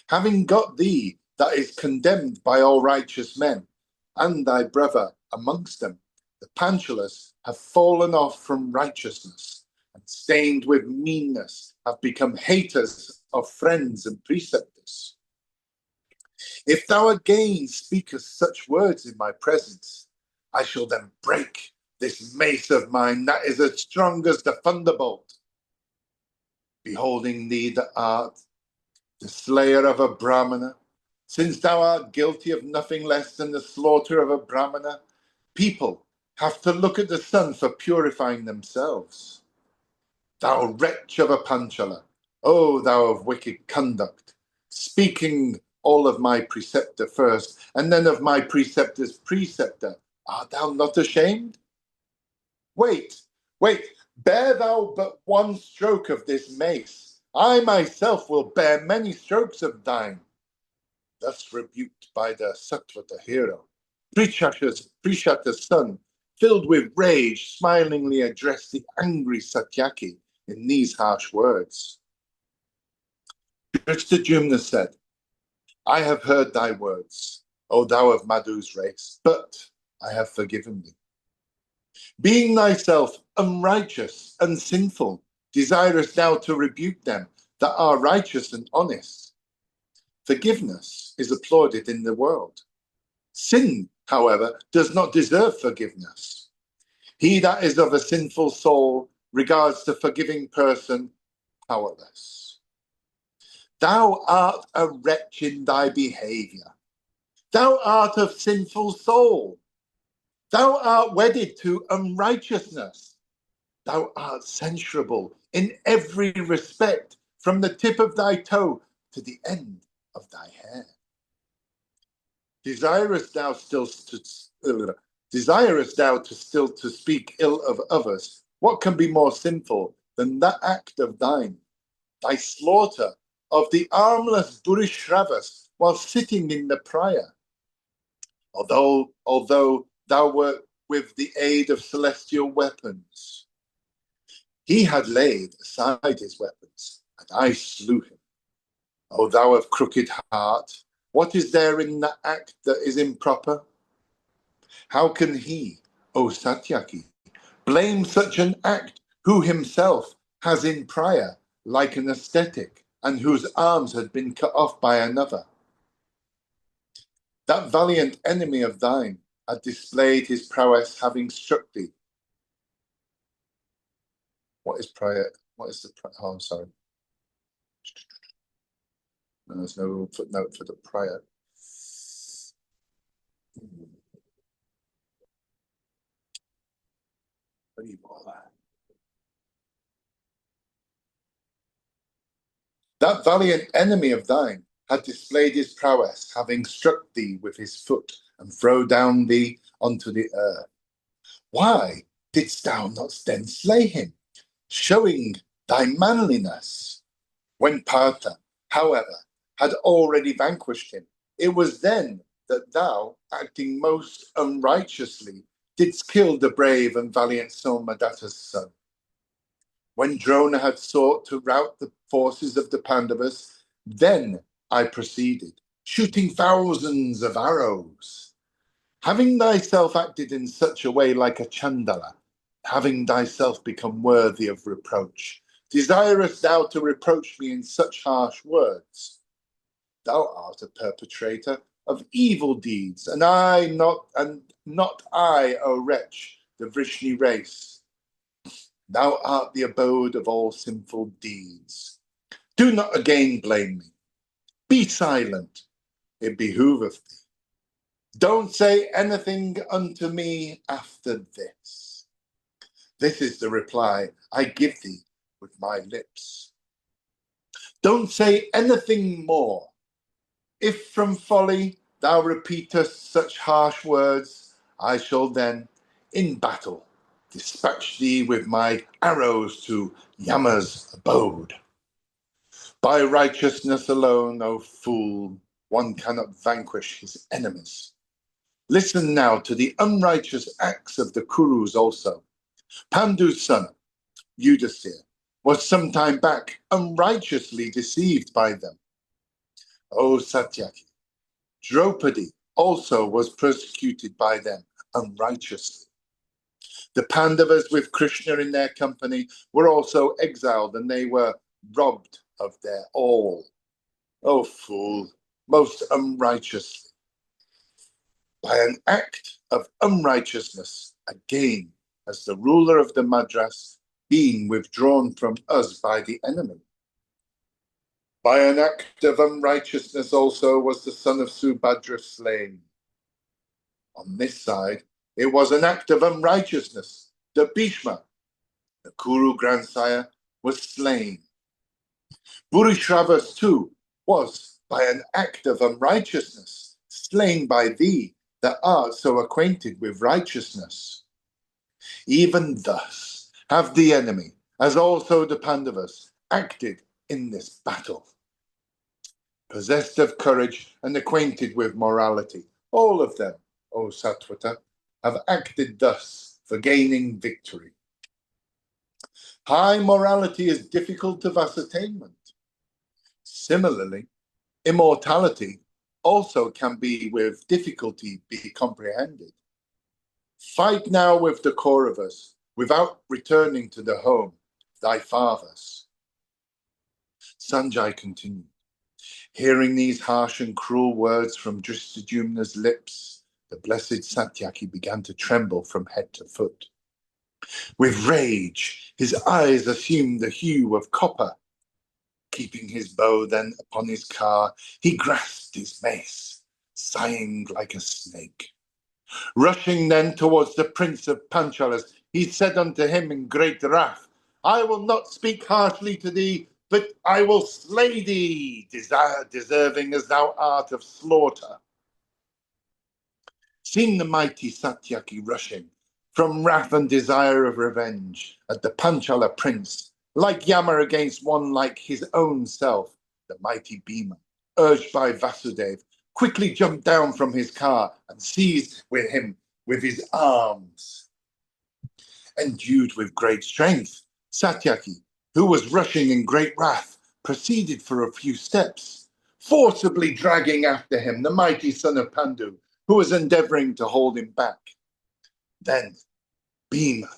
Having got thee that is condemned by all righteous men, and thy brother amongst them, the Panchalas have fallen off from righteousness, and stained with meanness have become haters of friends and preceptors. If thou again speakest such words in my presence, I shall then break this mace of mine that is as strong as the thunderbolt. Beholding thee that art the slayer of a Brahmana, since thou art guilty of nothing less than the slaughter of a Brahmana, people have to look at the sun for purifying themselves. Thou wretch of a Panchala, O thou of wicked conduct, speaking all of my preceptor first, and then of my preceptor's preceptor, art thou not ashamed? Wait, bear thou but one stroke of this mace. I myself will bear many strokes of thine. Thus rebuked by the Satvata hero, Prishata's son, filled with rage, smilingly addressed the angry Satyaki in these harsh words. Drishtadyumna said, I have heard thy words, O thou of Madhu's race, but I have forgiven thee. Being thyself unrighteous and sinful, desirous thou to rebuke them that are righteous and honest. Forgiveness is applauded in the world. Sin, however, does not deserve forgiveness. He that is of a sinful soul regards the forgiving person powerless. Thou art a wretch in thy behavior. Thou art of sinful soul. Thou art wedded to unrighteousness. Thou art censurable in every respect, from the tip of thy toe to the end of thy hair. Desirest thou to speak ill of others? What can be more sinful than that act of thine? Thy slaughter of the armless Burishravas while sitting in the prior. Although thou wert with the aid of celestial weapons. He had laid aside his weapons, and I slew him. O thou of crooked heart, what is there in that act that is improper? How can he, O Satyaki, blame such an act who himself has in prior like an ascetic, and whose arms had been cut off by another? That valiant enemy of thine had displayed his prowess, having struck thee. What is prior? What is the? Oh, I'm sorry. And there's no footnote for the prior. That valiant enemy of thine had displayed his prowess, having struck thee with his foot and thrown down thee unto the earth. Why didst thou not then slay him, showing thy manliness? When Partha, however, had already vanquished him, it was then that thou, acting most unrighteously, didst kill the brave and valiant Somadatta's son. When Drona had sought to rout the forces of the Pandavas, then I proceeded, shooting thousands of arrows. Having thyself acted in such a way like a Chandala, having thyself become worthy of reproach, desirest thou to reproach me in such harsh words? Thou art a perpetrator of evil deeds, and not I, O wretch, the Vrishni race. Thou art the abode of all sinful deeds. Do not again blame me. Be silent, it behooveth thee. Don't say anything unto me after this. This is the reply I give thee with my lips. Don't say anything more. If from folly thou repeatest such harsh words, I shall then, in battle, dispatch thee with my arrows to Yama's abode. By righteousness alone, O fool, one cannot vanquish his enemies. Listen now to the unrighteous acts of the Kurus also. Pandu's son, Yudhisthira, was some time back unrighteously deceived by them. O Satyaki, Draupadi also was persecuted by them unrighteously. The Pandavas with Krishna in their company were also exiled, and they were robbed of their all. O fool, most unrighteously. By an act of unrighteousness, again, as the ruler of the Madras, being withdrawn from us by the enemy. By an act of unrighteousness also was the son of Subhadra slain. On this side, it was an act of unrighteousness that Bhishma, the Kuru grandsire, was slain. Bhurishrava's too was, by an act of unrighteousness, slain by thee that art so acquainted with righteousness. Even thus have the enemy, as also the Pandavas, acted in this battle. Possessed of courage and acquainted with morality, all of them, O Satvata, have acted thus for gaining victory. High morality is difficult of ascertainment. Similarly, immortality also can be with difficulty be comprehended. Fight now with the Kauravas without returning to the home of thy fathers. Sanjay continued. Hearing these harsh and cruel words from Drishtadyumna's lips, the blessed Satyaki began to tremble from head to foot. With rage, his eyes assumed the hue of copper. Keeping his bow then upon his car, he grasped his mace, sighing like a snake. Rushing then towards the prince of Panchalas, he said unto him in great wrath, I will not speak harshly to thee, but I will slay thee, deserving as thou art of slaughter. Seeing the mighty Satyaki rushing, from wrath and desire of revenge, at the Panchala prince, like Yama against one like his own self, the mighty Bhima, urged by Vasudev, quickly jumped down from his car and seized with him with his arms. Endued with great strength, Satyaki, who was rushing in great wrath, proceeded for a few steps, forcibly dragging after him the mighty son of Pandu, who was endeavoring to hold him back. Then Bhima,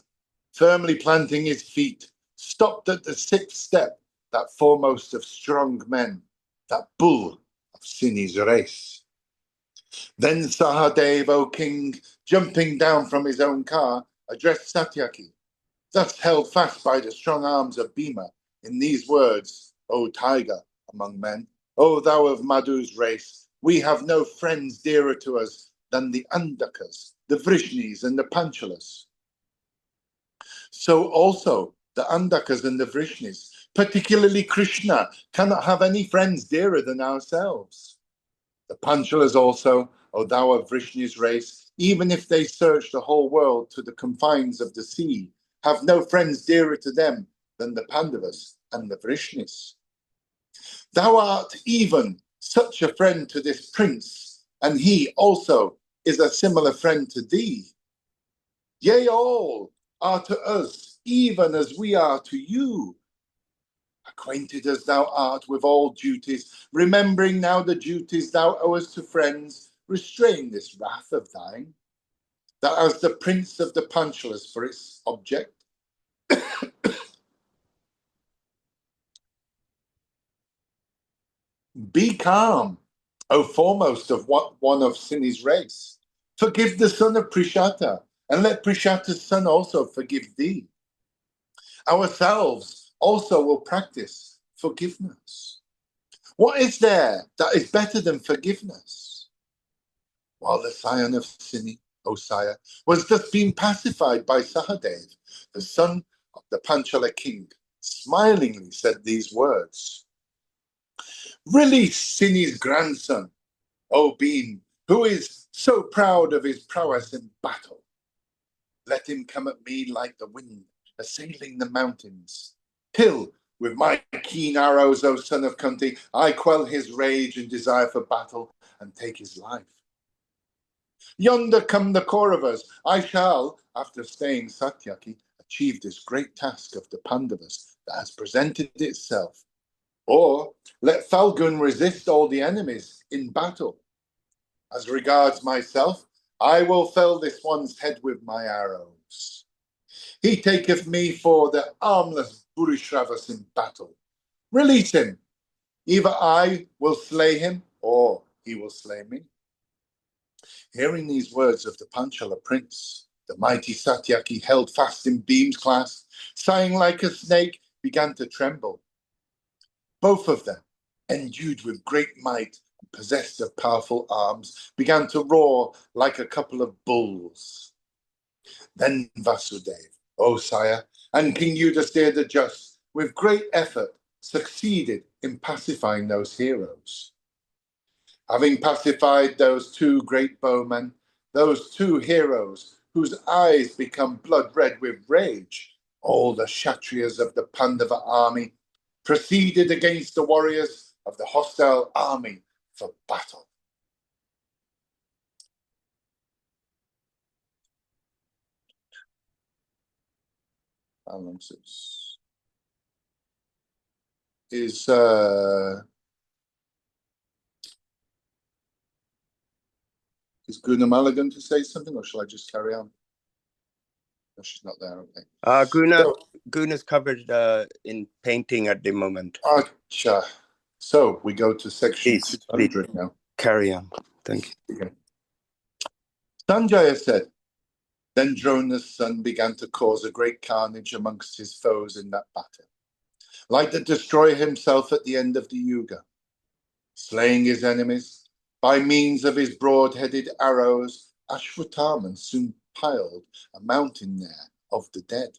firmly planting his feet, stopped at the sixth step, that foremost of strong men, that bull of Sini's race. Then Sahadev, O king, jumping down from his own car, addressed Satyaki, thus held fast by the strong arms of Bhima, in these words, O tiger among men, O thou of Madhu's race, we have no friends dearer to us than the Andakas, the Vrishnis, and the Panchalas. So also the Andakas and the Vrishnis, particularly Krishna, cannot have any friends dearer than ourselves. The Panchalas also, O thou of Vrishni's race, even if they search the whole world to the confines of the sea, have no friends dearer to them than the Pandavas and the Vrishnis. Thou art even such a friend to this prince, and he also is a similar friend to thee. Yea, all are to us even as we are to you. Acquainted as thou art with all duties, remembering now the duties thou owest to friends, restrain this wrath of thine, that as the prince of the Panchalas for its object, be calm, O foremost of one of Sini's race. Forgive the son of Prishata, and let Prishata's son also forgive thee. Ourselves also will practice forgiveness. What is there that is better than forgiveness? While the scion of Sini, O sire, was thus being pacified by Sahadev, the son of the Panchala king, smilingly said these words. Release Sini's grandson, O being, who is so proud of his prowess in battle. Let him come at me like the wind, assailing the mountains. Till, with my keen arrows, O son of Kunti, I quell his rage and desire for battle and take his life. Yonder come the Kauravas. I shall, after staying Satyaki, achieve this great task of the Pandavas that has presented itself. Or let Falgun resist all the enemies in battle. As regards myself, I will fell this one's head with my arrows. He taketh me for the armless Burishravas in battle. Release him. Either I will slay him, or he will slay me. Hearing these words of the Panchala prince, the mighty Satyaki held fast in beams clasped, sighing like a snake, began to tremble. Both of them, endued with great might and possessed of powerful arms, began to roar like a couple of bulls. Then Vasudev, O sire, and King Yudhisthira the Just, with great effort, succeeded in pacifying those heroes. Having pacified those two great bowmen, those two heroes whose eyes become blood red with rage, all the Kshatriyas of the Pandava army proceeded against the warriors of the hostile army for battle. Is Guna Mulligan to say something, or shall I just carry on? No, she's not there. Okay. Guna's covered in painting at the moment. Acha. So we go to section 200 now. Carry on. Thank you. Okay. Sanjaya said, then Drona's son began to cause a great carnage amongst his foes in that battle, like the destroyer himself at the end of the Yuga, slaying his enemies. By means of his broad-headed arrows, Ashwatthama soon piled a mountain there of the dead.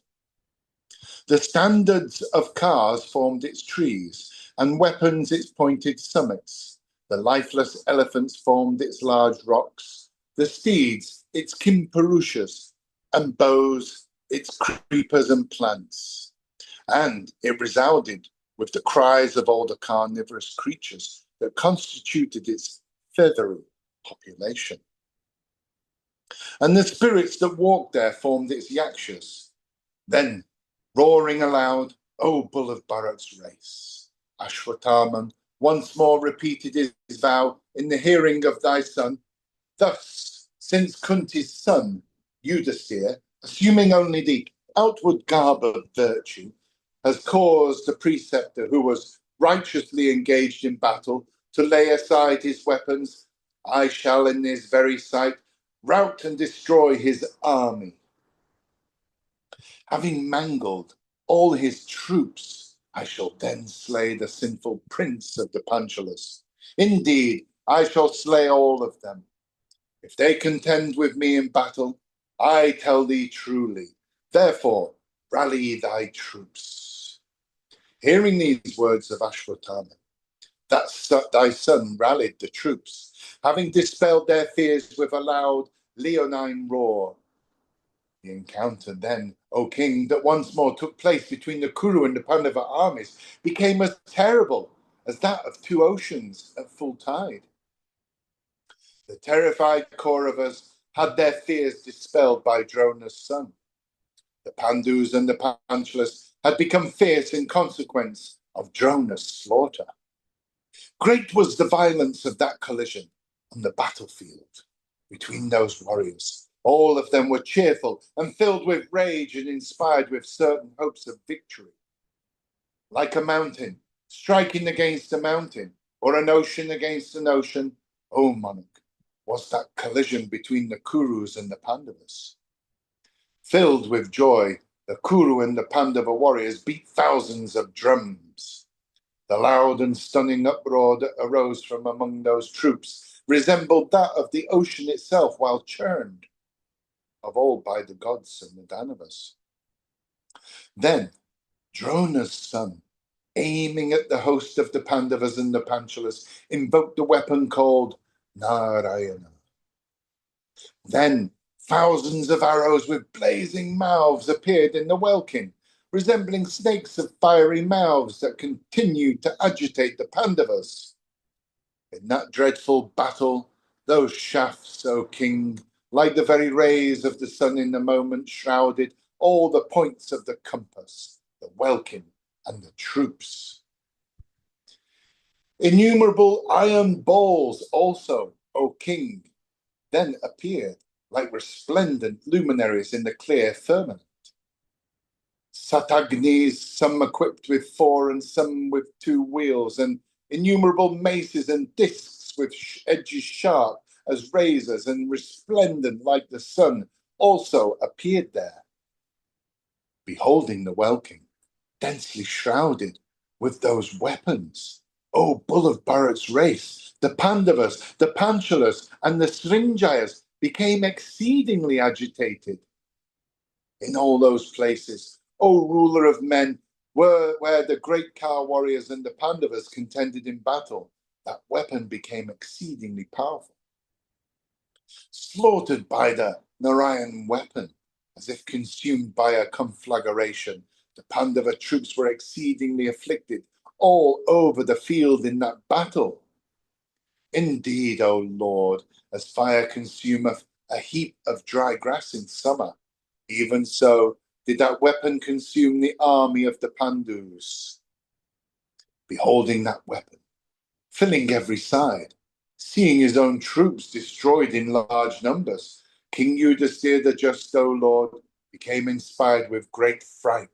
The standards of cars formed its trees, and weapons its pointed summits. The lifeless elephants formed its large rocks, the steeds its kimpurushas, and bows its creepers and plants. And it resounded with the cries of all the carnivorous creatures that constituted its feathery population. And the spirits that walked there formed its yakshas. Then, roaring aloud, O bull of Bharat's race, Ashwatthama once more repeated his vow in the hearing of thy son. Thus, since Kunti's son, Yudhisthira, assuming only the outward garb of virtue, has caused the preceptor who was righteously engaged in battle to lay aside his weapons, I shall in this very sight rout and destroy his army. Having mangled all his troops I shall then slay the sinful prince of the Panchalas. Indeed, I shall slay all of them. If they contend with me in battle, I tell thee truly. Therefore, rally thy troops. Hearing these words of Ashwatthama, thy son rallied the troops, having dispelled their fears with a loud leonine roar. The encounter then, O king, that once more took place between the Kuru and the Pandava armies became as terrible as that of two oceans at full tide. The terrified Kauravas had their fears dispelled by Drona's son. The Pandus and the Panchalas had become fierce in consequence of Drona's slaughter. Great was the violence of that collision on the battlefield between those warriors. All of them were cheerful and filled with rage and inspired with certain hopes of victory. Like a mountain striking against a mountain, or an ocean against an ocean, O monarch, was that collision between the Kurus and the Pandavas. Filled with joy, the Kuru and the Pandava warriors beat thousands of drums. The loud and stunning uproar that arose from among those troops resembled that of the ocean itself while churned, of old by the gods and the Danavas. Then Drona's son, aiming at the host of the Pandavas and the Panchalas, invoked the weapon called Narayana. Then thousands of arrows with blazing mouths appeared in the welkin, resembling snakes of fiery mouths that continued to agitate the Pandavas. In that dreadful battle, those shafts, O king, like the very rays of the sun in the moment, shrouded all the points of the compass, the welkin, and the troops. Innumerable iron balls also, O king, then appeared like resplendent luminaries in the clear firmament. Satagnis, some equipped with 4 and some with 2 wheels, and innumerable maces and discs with edges sharp as razors and resplendent like the sun, also appeared there. Beholding the welkin, densely shrouded with those weapons, O bull of Bharat's race, the Pandavas, the Panchalas, and the Srinjayas became exceedingly agitated. In all those places, O ruler of men, where the great Kar warriors and the Pandavas contended in battle, that weapon became exceedingly powerful. Slaughtered by the Narayan weapon, as if consumed by a conflagration, the Pandava troops were exceedingly afflicted all over the field in that battle. Indeed, O Lord, as fire consumeth a heap of dry grass in summer, even so did that weapon consume the army of the Pandus. Beholding that weapon, filling every side, seeing his own troops destroyed in large numbers, King Yudhisthira, the just, O Lord, became inspired with great fright.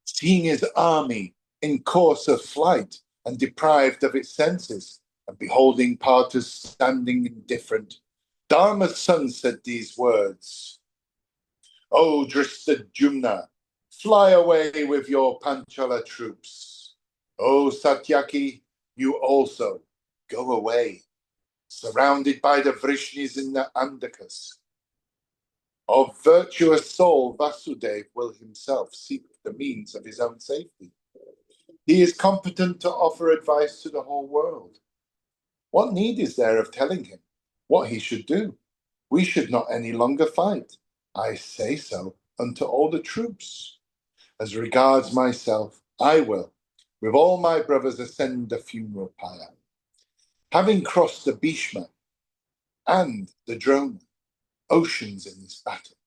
Seeing his army in course of flight and deprived of its senses, and beholding Parthas standing indifferent, Dharma's son said these words, O Drishtadyumna, fly away with your Panchala troops. O Satyaki, you also go away, surrounded by the Vrishnis and the Andakas. Of virtuous soul, Vasudev will himself seek the means of his own safety. He is competent to offer advice to the whole world. What need is there of telling him what he should do? We should not any longer fight. I say so unto all the troops. As regards myself, I will, with all my brothers, ascend the funeral pyre. Having crossed the Bhishma and the Drona, oceans in this battle,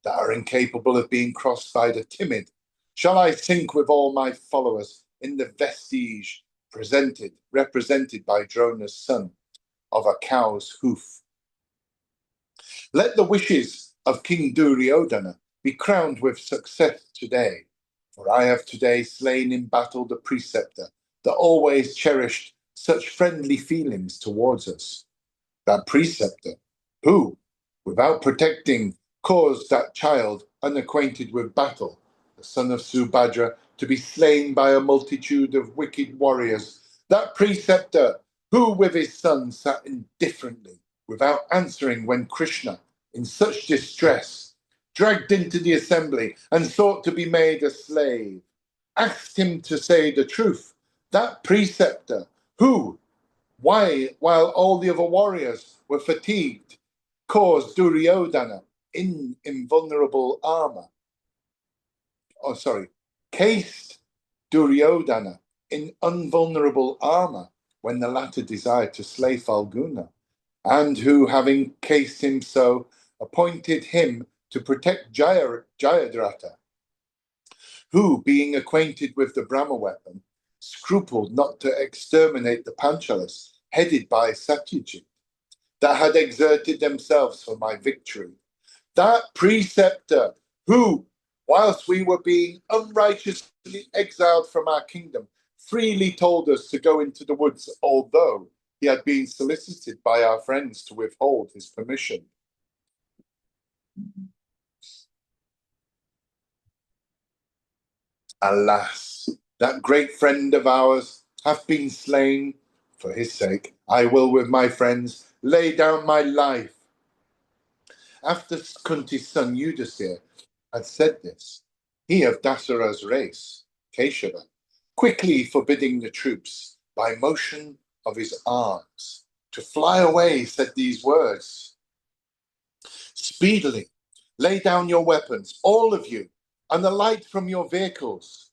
that are incapable of being crossed by the timid, shall I sink with all my followers in the vestige represented by Drona's son, of a cow's hoof. Let the wishes of King Duryodhana be crowned with success today, for I have today slain in battle the preceptor that always cherished such friendly feelings towards us. That preceptor who, without protecting, caused that child unacquainted with battle, the son of Subhadra, to be slain by a multitude of wicked warriors. That preceptor, who with his son sat indifferently, without answering when Krishna, in such distress, dragged into the assembly and sought to be made a slave, asked him to say the truth. That preceptor, who, while all the other warriors were fatigued, caused Duryodhana in invulnerable armor. Cased Duryodhana in invulnerable armor when the latter desired to slay Falguna, and who, having cased him so, appointed him to protect Jayadratha, who, being acquainted with the Brahma weapon, scrupled not to exterminate the Panchalas, headed by Satyajit, that had exerted themselves for my victory. That preceptor, who, whilst we were being unrighteously exiled from our kingdom, freely told us to go into the woods, although he had been solicited by our friends to withhold his permission. Alas, that great friend of ours hath been slain. For his sake, I will with my friends lay down my life. After Kunti's son Yudhisthira had said this, he of Dasara's race, Keshava, quickly forbidding the troops by motion of his arms to fly away, said these words: "Speedily lay down your weapons, all of you, and alight from your vehicles.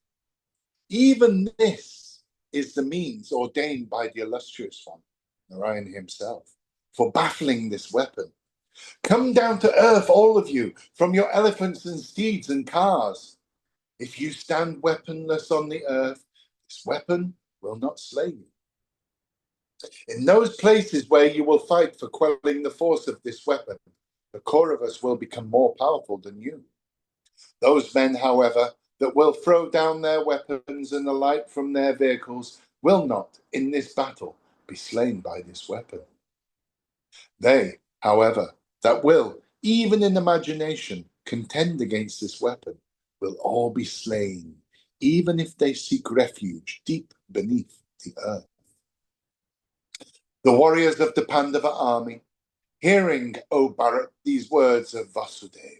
Even this is the means ordained by the illustrious one, Narayan himself, for baffling this weapon. Come down to earth, all of you, from your elephants and steeds and cars. If you stand weaponless on the earth, this weapon will not slay you. In those places where you will fight for quelling the force of this weapon, the Kauravas will become more powerful than you. Those men, however, that will throw down their weapons and alight from their vehicles will not, in this battle, be slain by this weapon. They, however, that will, even in imagination, contend against this weapon, will all be slain, even if they seek refuge deep beneath the earth." The warriors of the Pandava army, hearing, O Bharat, these words of Vasudev,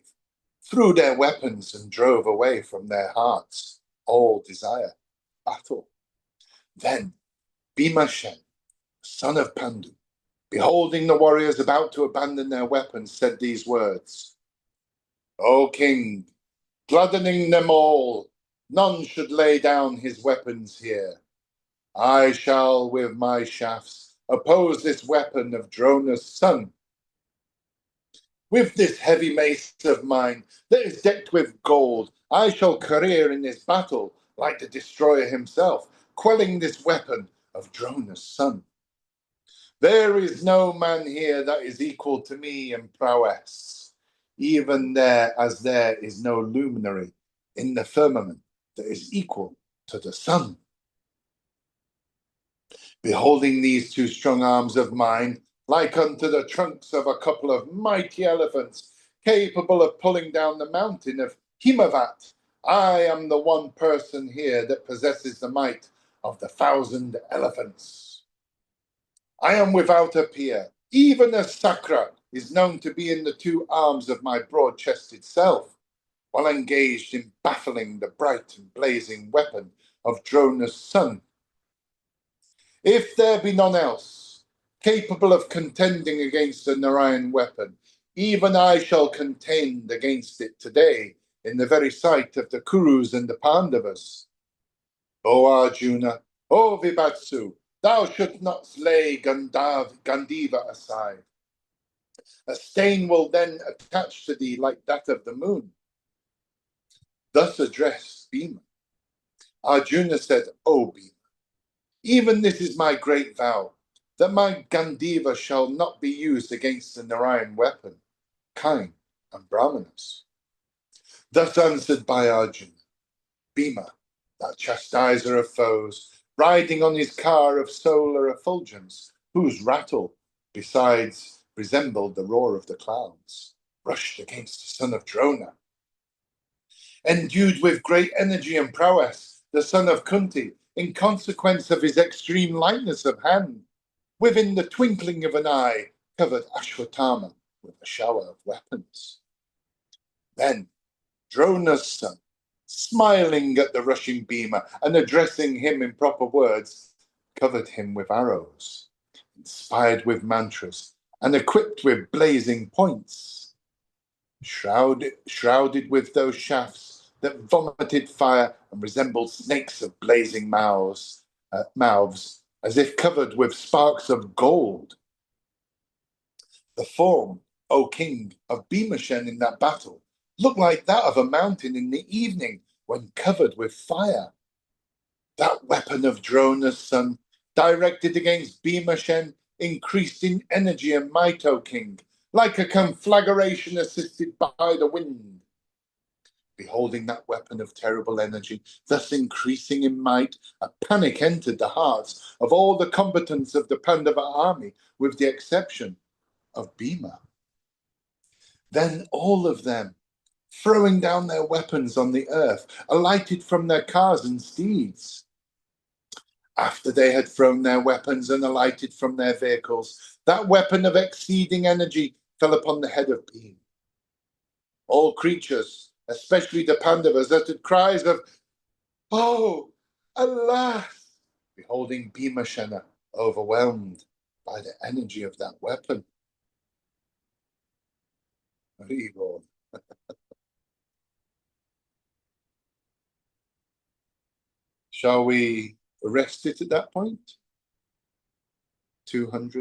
threw their weapons and drove away from their hearts all desire battle. Then Bhimashen, son of Pandu, beholding the warriors about to abandon their weapons, said these words: "O king, gladdening them all, none should lay down his weapons here. I shall with my shafts oppose this weapon of Drona's son. With this heavy mace of mine that is decked with gold, I shall career in this battle like the destroyer himself, quelling this weapon of Drona's son. There is no man here that is equal to me in prowess, even there is no luminary in the firmament that is equal to the sun. Beholding these two strong arms of mine, like unto the trunks of a couple of mighty elephants, capable of pulling down the mountain of Himavat, I am the one person here that possesses the might of the 1,000 elephants. I am without a peer, even as Sakra is known to be in the two arms of my broad-chested self, while engaged in baffling the bright and blazing weapon of Drona's son. If there be none else capable of contending against the Narayan weapon, even I shall contend against it today in the very sight of the Kurus and the Pandavas. O Arjuna, O Vibhatsu, thou shouldst not lay Gandiva aside. A stain will then attach to thee like that of the moon." Thus addressed Bhima. Arjuna said, "O Bhima, even this is my great vow, that my Gandiva shall not be used against the Narayan weapon, Kain and Brahmanas." Thus answered by Arjuna, Bhima, that chastiser of foes, riding on his car of solar effulgence, whose rattle, besides, resembled the roar of the clouds, rushed against the son of Drona. Endued with great energy and prowess, the son of Kunti, in consequence of his extreme lightness of hand, within the twinkling of an eye, covered Ashwatthama with a shower of weapons. Then Drona's son, smiling at the rushing Bhima and addressing him in proper words, covered him with arrows, inspired with mantras, and equipped with blazing points, shrouded with those shafts that vomited fire and resembled snakes of blazing mouths, as if covered with sparks of gold. The form, O king, of Bhimashen in that battle looked like that of a mountain in the evening when covered with fire. That weapon of Drona's son, directed against Bhimashen, increased in energy and might, O king, like a conflagration assisted by the wind. Beholding that weapon of terrible energy, thus increasing in might, a panic entered the hearts of all the combatants of the Pandava army, with the exception of Bhima. Then all of them, throwing down their weapons on the earth, alighted from their cars and steeds. After they had thrown their weapons and alighted from their vehicles, that weapon of exceeding energy fell upon the head of Bhima. All creatures, especially the Pandavas, uttered cries of, "Oh, alas!" beholding Bhimashena overwhelmed by the energy of that weapon. Evil. Shall we arrest it at that point? 200.